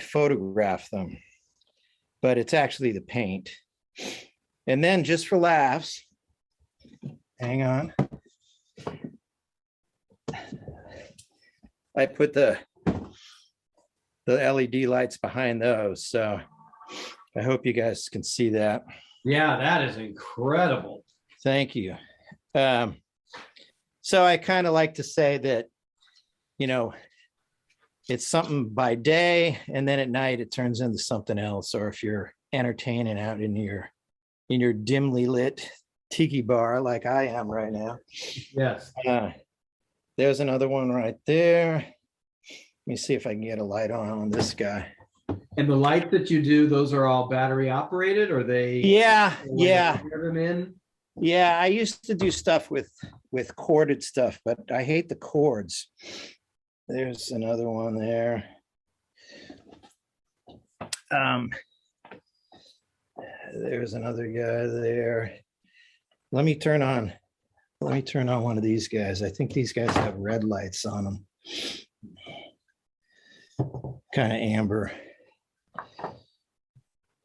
photograph them, but it's actually the paint. And then just for laughs, hang on. I put the LED lights behind those. So I hope you guys can see that. Yeah, that is incredible. Thank you. So I kind of like to say that, it's something by day, and then at night it turns into something else. Or if you're entertaining out in your dimly lit tiki bar like I am right now. Yes. There's another one right there. Let me see if I can get a light on this guy. And the lights that you do, those are all battery operated, or they? Yeah. Have them in? Yeah, I used to do stuff with corded stuff, but I hate the cords. There's another one there. There's another guy there. Let me turn on one of these guys. I think these guys have red lights on them. Kind of amber.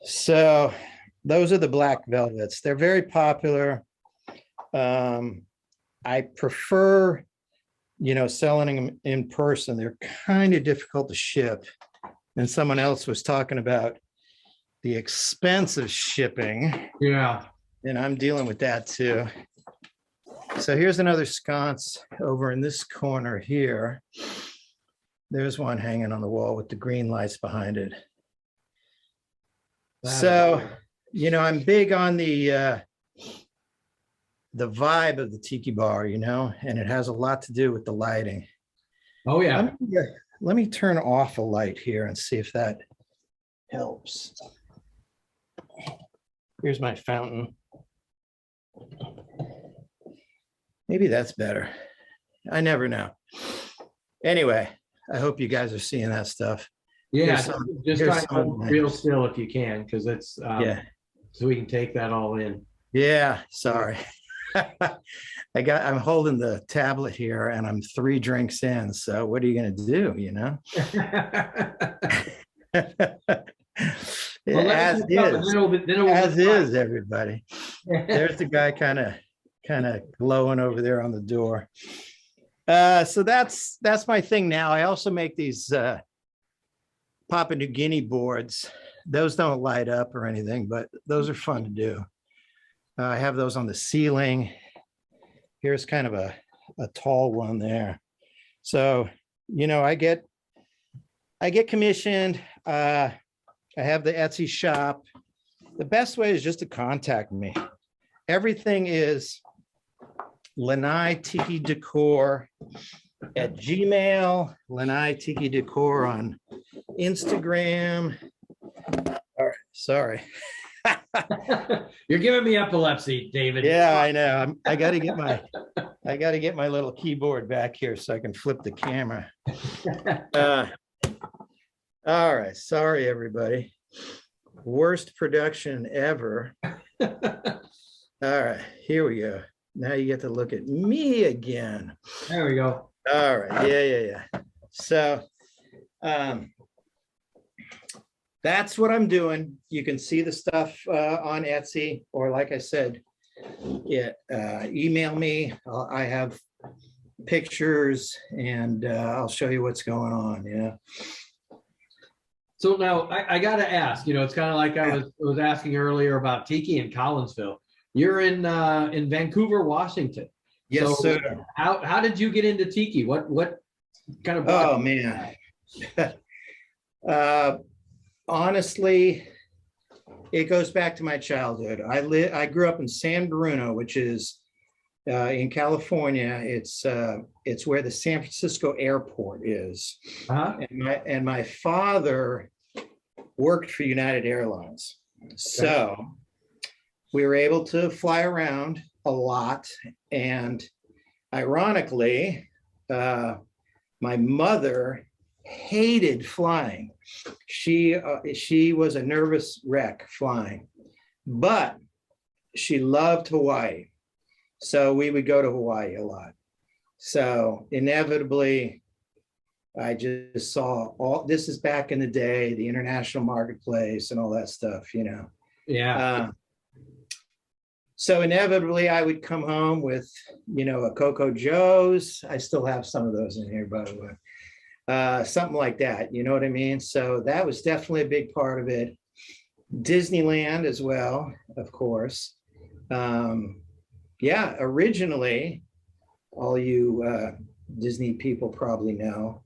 So those are the black velvets. They're very popular. I prefer, selling them in person. They're kind of difficult to ship. And someone else was talking about the expense of shipping. Yeah. And I'm dealing with that too. So here's another sconce over in this corner here. There's one hanging on the wall with the green lights behind it. So, I'm big on the vibe of the tiki bar, and it has a lot to do with the lighting. Oh yeah. Let me turn off a light here and see if that helps. Here's my fountain. Maybe that's better. I never know. Anyway, I hope you guys are seeing that stuff. Yeah, just try to hold real still if you can, because it's yeah. So we can take that all in. Yeah, sorry. I'm holding the tablet here and I'm 3 drinks in. So what are you gonna do, Well, as is everybody. There's the guy kind of glowing over there on the door. So that's my thing now. I also make these Papua New Guinea boards. Those don't light up or anything, but those are fun to do. I have those on the ceiling. Here's kind of a tall one there. So, I get commissioned. I have the Etsy shop. The best way is just to contact me. Everything is Lanai Tiki Decor at Gmail, Lanai Tiki Decor on Instagram. All right, sorry. You're giving me epilepsy, David. Yeah, I know. I got to get my little keyboard back here so I can flip the camera. All right, sorry everybody. Worst production ever. All right, here we go. Now you get to look at me again. There we go. All right. Yeah. So that's what I'm doing. You can see the stuff on Etsy, or like I said, email me. I have pictures and I'll show you what's going on. Yeah. So now I got to ask, it's kind of like I was asking earlier about Tiki in Collinsville. You're in Vancouver, Washington. Yes, so sir. How did you get into Tiki? What kind of? Oh man. Honestly, it goes back to my childhood. I grew up in San Bruno, which is in California. It's where the San Francisco airport is. Uh-huh. And my father worked for United Airlines. Okay. So we were able to fly around a lot. And ironically, my mother hated flying. She was a nervous wreck flying, but she loved Hawaii. So we would go to Hawaii a lot. So inevitably, I just saw this is back in the day, the international marketplace and all that stuff, Yeah. So inevitably I would come home with, a Coco Joe's. I still have some of those in here, by the way. Something like that, you know what I mean? So that was definitely a big part of it. Disneyland as well, of course. Originally, all you Disney people probably know,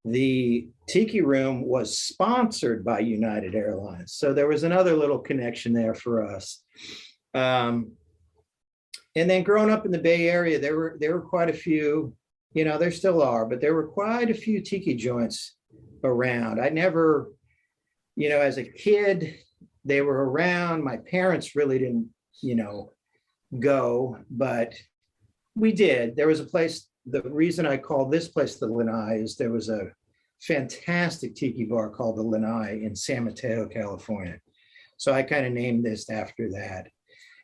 the Tiki Room was sponsored by United Airlines. So there was another little connection there for us. And then growing up in the Bay Area, there were quite a few, you know, there still are, but there were quite a few tiki joints around. I never, you know, as a kid, they were around. My parents really didn't, you know, go, but we did. There was a place, the reason I call this place the Lanai is there was a fantastic tiki bar called the Lanai in San Mateo, California. So I kind of named this after that.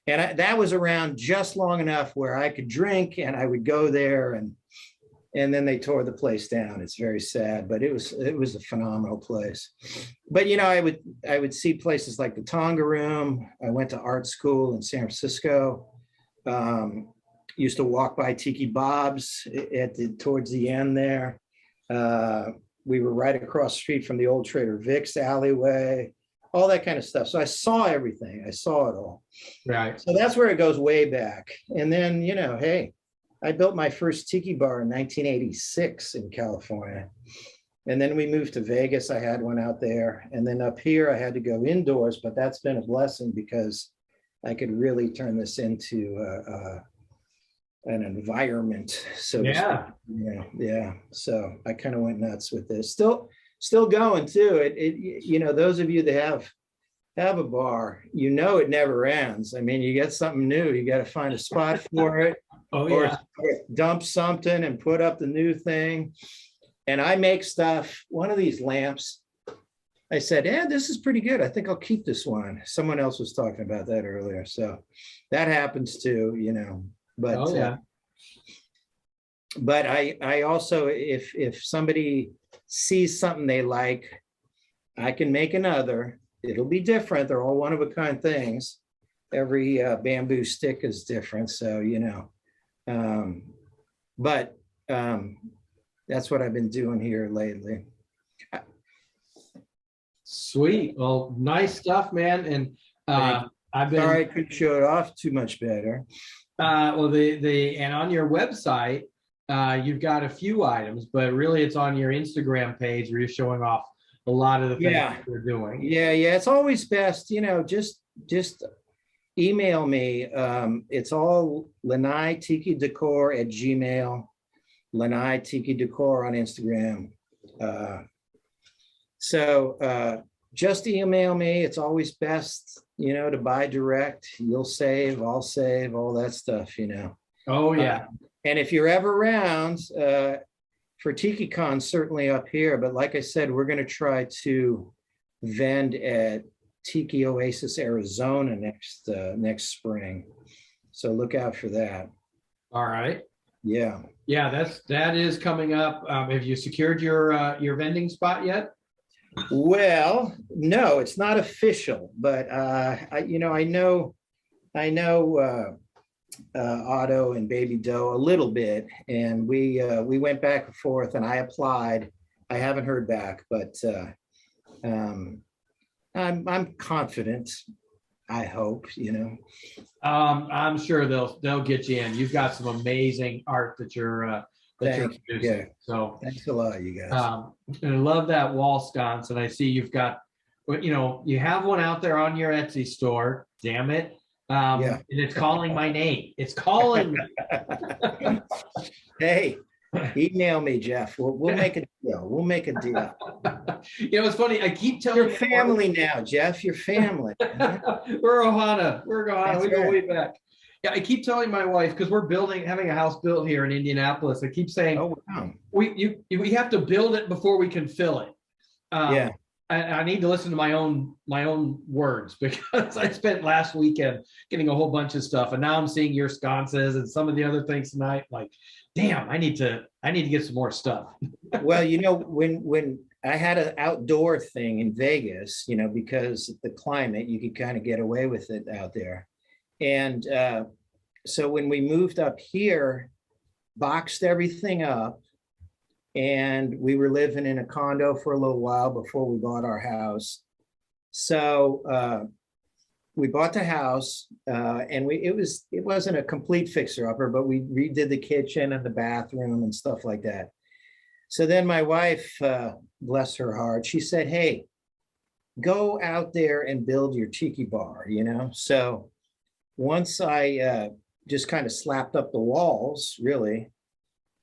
And that was around just long enough where I could drink and I would go there, and then they tore the place down. It's very sad, but it was a phenomenal place. But you know, I would see places like the Tonga Room. I went to art school in San Francisco. Used to walk by Tiki Bob's towards the end there. We were right across the street from the old Trader Vic's alleyway, all that kind of stuff. So I saw everything. I saw it all. Right. So that's where it goes way back. And then, you know, hey, I built my first tiki bar in 1986 in California. And then we moved to Vegas. I had one out there. And then up here, I had to go indoors, but that's been a blessing because I could really turn this into an environment. So Yeah. Yeah. So I kind of went nuts with this. Still going too. It you know, those of you that have a bar, you know, it never ends. I mean, you get something new, you got to find a spot for it. Oh, or yeah. dump something and put up the new thing. And I make stuff. One of these lamps, I said, yeah, this is pretty good. I think I'll keep this one. Someone else was talking about that earlier. So that happens too, you know. But Oh, yeah. but I also, if somebody sees something they like, I can make another. It'll be different. They're all one of a kind things. Every bamboo stick is different. So, you know, but that's what I've been doing here lately. Sweet. Well, nice stuff, man. And I've been Sorry I couldn't show it off too much better. well, and on your website, you've got a few items, but really it's on your Instagram page where you're showing off a lot of the things that you're doing. Yeah. It's always best, you know, just email me. It's all Lanai Tiki Decor at Gmail, Lanai Tiki Decor on Instagram. So just email me. It's always best, you know, to buy direct. You'll save, I'll save, all that stuff, you know. Oh, yeah. And if you're ever around for TikiCon, certainly up here. But like I said, we're going to try to vend at Tiki Oasis, Arizona next spring. So look out for that. All right. Yeah. Yeah, that is coming up. Have you secured your vending spot yet? Well, no, it's not official, but I know Otto and Baby Doe a little bit, and we went back and forth, and I applied. I haven't heard back, but I'm confident. I hope, you know. I'm sure they'll get you in. You've got some amazing art that you're producing. Yeah. So thanks a lot, you guys. And I love that wall sconce, and I see you've got, you know, you have one out there on your Etsy store. Damn it. Yeah. And it's calling my name. It's calling me. Hey, email me, Jeff. We'll make a deal. We'll make a deal. You know, it's funny. I keep telling You're family now, Jeff. You're family. We're Ohana. We're Ohana. That's We go right. way back. Yeah, I keep telling my wife, because we're having a house built here in Indianapolis. I keep saying, Oh, wow. we have to build it before we can fill it. Yeah. I need to listen to my own words, because I spent last weekend getting a whole bunch of stuff, and now I'm seeing your sconces and some of the other things tonight. Like, damn, I need to get some more stuff. Well, you know, when I had an outdoor thing in Vegas, you know, because of the climate, you could kind of get away with it out there. And so when we moved up here, boxed everything up, and we were living in a condo for a little while before we bought our house. So we bought the house, and it wasn't a complete fixer-upper, but we redid the kitchen and the bathroom and stuff like that. So then my wife, bless her heart, she said, hey, go out there and build your tiki bar, you know? So once I just kind of slapped up the walls, really,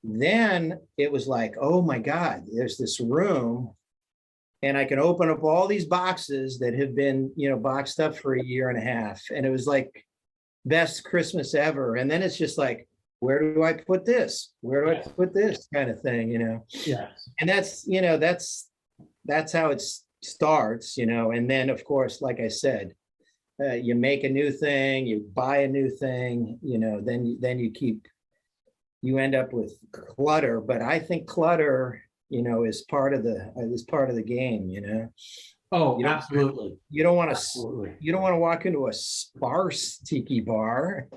then it was like, oh my God, there's this room and I can open up all these boxes that have been, you know, boxed up for a year and a half. And it was like best Christmas ever. And then it's just like, where do I put this? Where do I put this kind of thing, you know? Yeah. And that's, you know, that's how it starts, you know? And then of course, like I said, you make a new thing, you buy a new thing, you know, then you end up with clutter. But I think clutter, you know, is part of the game, you know. Oh, absolutely. You don't want to walk into a sparse tiki bar.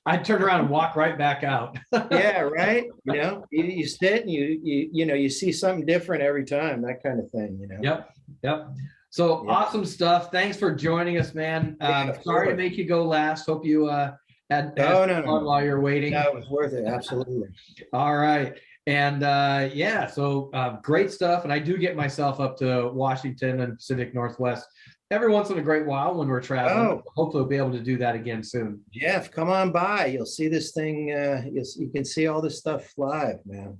I'd turn around and walk right back out. Yeah, right. You know, you sit and you see something different every time, that kind of thing, you know. Yep. So awesome stuff. Thanks for joining us, man. Sorry to make you go last. Hope you had fun while you're waiting. No, it was worth it. Absolutely. All right. And so great stuff. And I do get myself up to Washington and Pacific Northwest every once in a great while when we're traveling. Hopefully we'll be able to do that again soon. Jeff, come on by. You'll see this thing. You can see all this stuff live, man.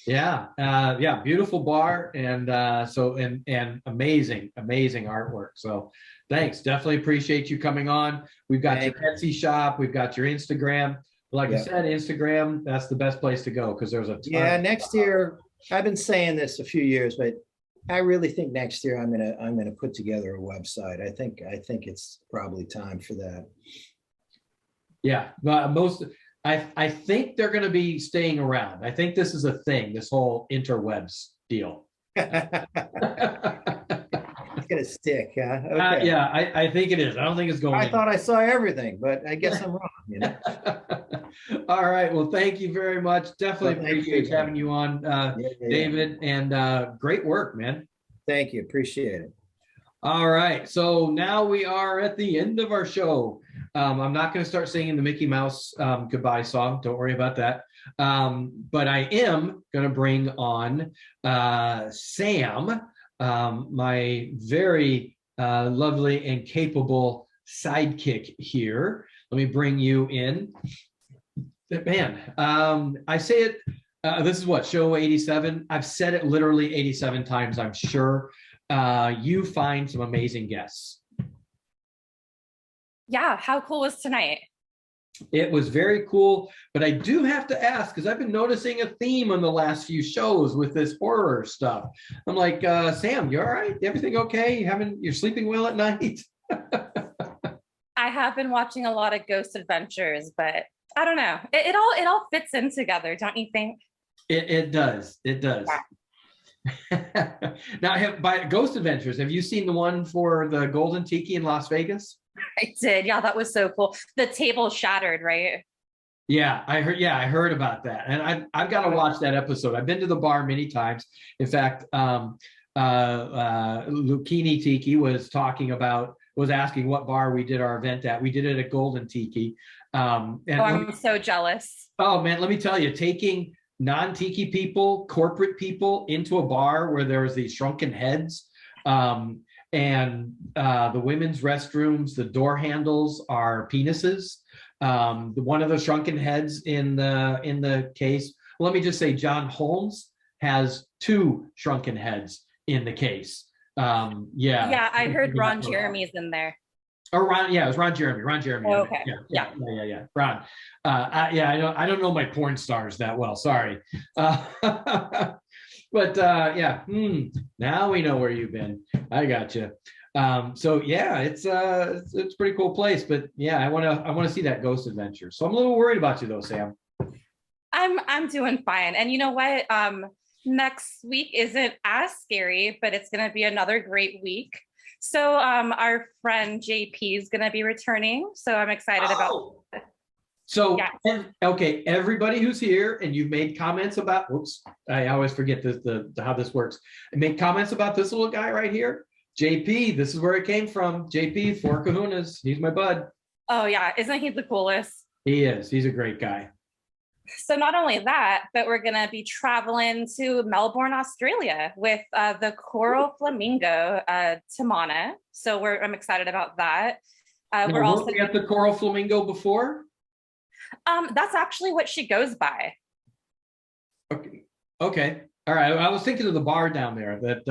Yeah. Beautiful bar. And and amazing artwork. So thanks. Definitely appreciate you coming on. We've got your Etsy shop. We've got your Instagram. Like I said, Instagram, that's the best place to go because there's a ton. Next year, I've been saying this a few years, but I really think next year I'm gonna put together a website. I think it's probably time for that. Yeah, I think they're gonna be staying around. I think this is a thing, this whole interwebs deal. It's gonna stick, huh? Okay. I think it is. I don't think it's going. I thought I saw everything, but I guess I'm wrong. You know. All right. Well, thank you very much. Definitely appreciate having you on, David. And great work, man. Thank you. Appreciate it. All right. So now we are at the end of our show. I'm not going to start singing the Mickey Mouse goodbye song. Don't worry about that. But I am going to bring on Sam. My very lovely and capable sidekick here. Let me bring you in. Man, I say it, this is what, show 87? I've said it literally 87 times, I'm sure. You find some amazing guests. Yeah, how cool was tonight? It was very cool, but I do have to ask, because I've been noticing a theme on the last few shows with this horror stuff. I'm like, Sam, you all right? Everything okay? You're sleeping well at night? I have been watching a lot of Ghost Adventures, but I don't know. It all fits in together, don't you think? It does. It does. Yeah. Now, by Ghost Adventures, have you seen the one for the Golden Tiki in Las Vegas? I did. Yeah, that was so cool. The table shattered, right? Yeah, I heard about that, and I've got to watch that episode. I've been to the bar many times. In fact, Lucchini Tiki was asking what bar we did our event at. We did it at Golden Tiki. And I'm so jealous. Oh man, let me tell you, taking non-Tiki people, corporate people into a bar where there's these shrunken heads, and the women's restrooms, the door handles are penises. One of the shrunken heads in the case. Let me just say, John Holmes has 2 shrunken heads in the case. Yeah, I heard Ron Jeremy's in there. Oh, Ron, it was Ron Jeremy. Oh, okay. Yeah. Ron. I don't know my porn stars that well. Sorry. But now we know where you've been. I got you. So yeah, it's a pretty cool place. But yeah, I want to see that Ghost Adventure. So I'm a little worried about you though, Sam. I'm doing fine. And you know what? Next week isn't as scary, but it's going to be another great week. So our friend JP is going to be returning. So I'm excited about it. So, okay, everybody who's here and you've made comments about, I always forget how this works. I made comments about this little guy right here. JP, this is where it came from. JP, Four Kahunas. He's my bud. Oh yeah, isn't he the coolest? He is. He's a great guy. So not only that, but we're going to be traveling to Melbourne, Australia with the Coral Flamingo, Tamana. So I'm excited about that. We're also at the Coral Flamingo before. That's actually what she goes by. Okay. All right. I was thinking of the bar down there that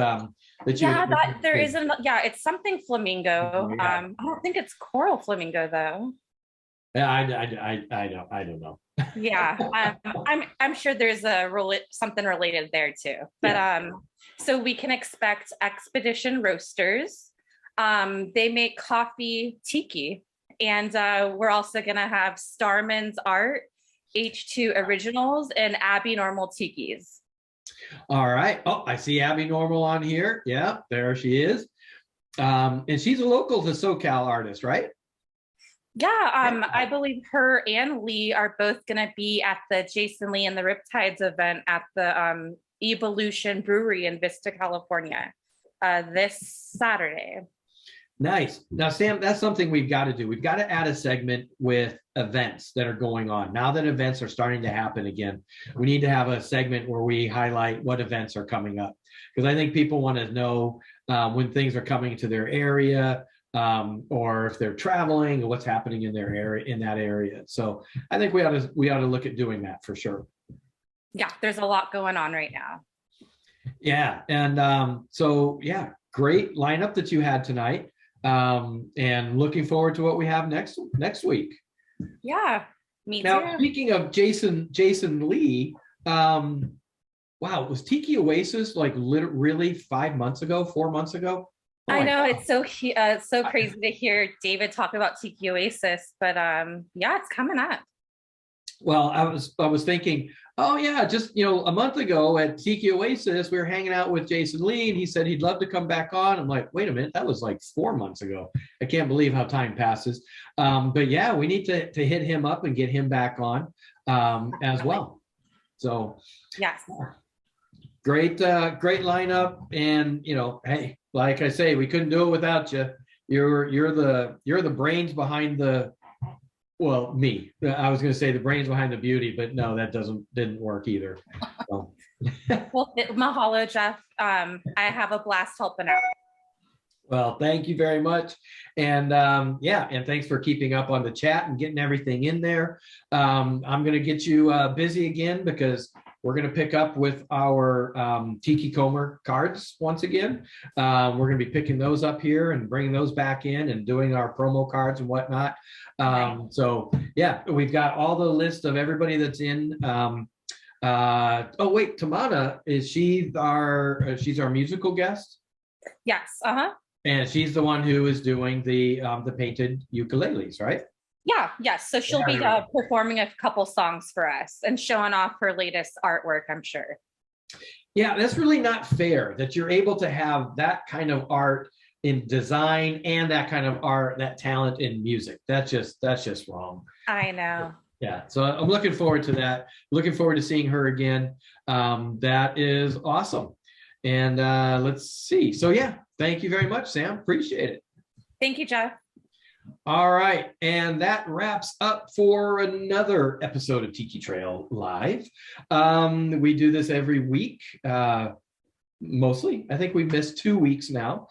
there isn't. Yeah, it's something flamingo. Yeah. I don't think it's Coral Flamingo though. Yeah, I don't know. Yeah, I'm sure there's something related there too. But so we can expect Expedition Roasters. They make coffee tiki, and we're also gonna have Starman's Art, H2 Originals, and Abby Normal Tikis. All right. Oh, I see Abby Normal on here. Yeah, there she is. And she's a local to SoCal artist, right? Yeah, I believe her and Lee are both going to be at the Jason Lee and the Riptides event at the Evolution Brewery in Vista, California, this Saturday. Nice. Now, Sam, that's something we've got to do. We've got to add a segment with events that are going on. Now that events are starting to happen again, we need to have a segment where we highlight what events are coming up. Because I think people want to know when things are coming to their area, or if they're traveling, or what's happening in their area, in that area. So I think we ought to look at doing that for sure. Yeah, there's a lot going on right now. Yeah, and so yeah, great lineup that you had tonight, and looking forward to what we have next week. Yeah, me too. Now, speaking of Jason Lee, wow, was Tiki Oasis like really 4 months ago? Oh, I know, it's so crazy to hear David talk about Tiki Oasis, but yeah, it's coming up. Well, I was thinking, oh yeah, just a month ago at Tiki Oasis, we were hanging out with Jason Lee, and he said he'd love to come back on. I'm like, wait a minute, that was like 4 months ago. I can't believe how time passes. But yeah, we need to hit him up and get him back on as well. So yes, great lineup, and hey, like I say, we couldn't do it without you. You're the brains behind the. Well, me. I was going to say the brains behind the beauty, but no, that didn't work either. So. Well, mahalo, Jeff. I have a blast helping out. Well, thank you very much, and yeah, and thanks for keeping up on the chat and getting everything in there. I'm going to get you busy again, because we're going to pick up with our Tiki Comer cards once again. We're going to be picking those up here and bringing those back in and doing our promo cards and whatnot. So yeah, we've got all the list of everybody that's in. Oh wait, Tamana, she's our musical guest? Yes. And she's the one who is doing the painted ukuleles, right? Yeah, yes. So she'll be performing a couple songs for us and showing off her latest artwork, I'm sure. Yeah, that's really not fair that you're able to have that kind of art in design and that kind of art, that talent in music. That's just wrong. I know. Yeah, so I'm looking forward to that. Looking forward to seeing her again. That is awesome. And let's see. So yeah, thank you very much, Sam. Appreciate it. Thank you, Jeff. All right, and that wraps up for another episode of Tiki Trail Live. We do this every week, mostly. I think we missed 2 weeks now.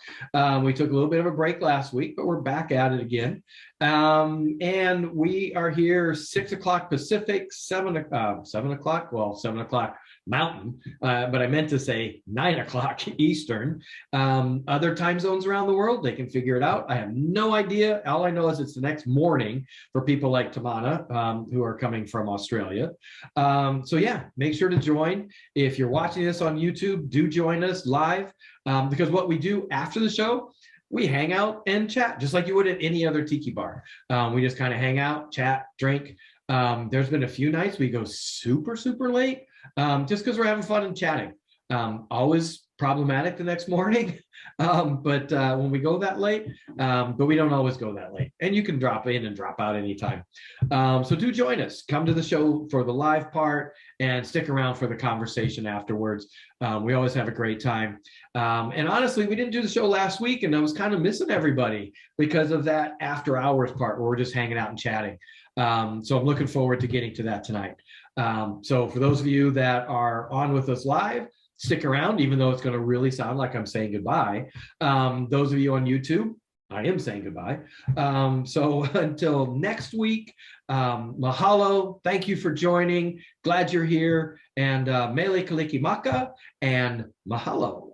We took a little bit of a break last week, but we're back at it again. And we are here 6 o'clock Pacific, 7 o'clock Mountain, but I meant to say 9 o'clock Eastern. Other time zones around the world, they can figure it out. I have no idea. All I know is it's the next morning for people like Tamana, who are coming from Australia. So yeah, make sure to join. If you're watching this on YouTube, do join us live, because what we do after the show, we hang out and chat just like you would at any other tiki bar. We just kind of hang out, chat, drink. There's been a few nights we go super late, just because we're having fun and chatting. Always problematic the next morning, but when we go that late, but we don't always go that late. And you can drop in and drop out anytime. So do join us. Come to the show for the live part and stick around for the conversation afterwards. We always have a great time. And honestly, we didn't do the show last week, and I was kind of missing everybody because of that after hours part where we're just hanging out and chatting. So I'm looking forward to getting to that tonight. So for those of you that are on with us live, stick around, even though it's going to really sound like I'm saying goodbye. Those of you on YouTube, I am saying goodbye. So until next week, mahalo. Thank you for joining. Glad you're here. And mele kalikimaka and mahalo.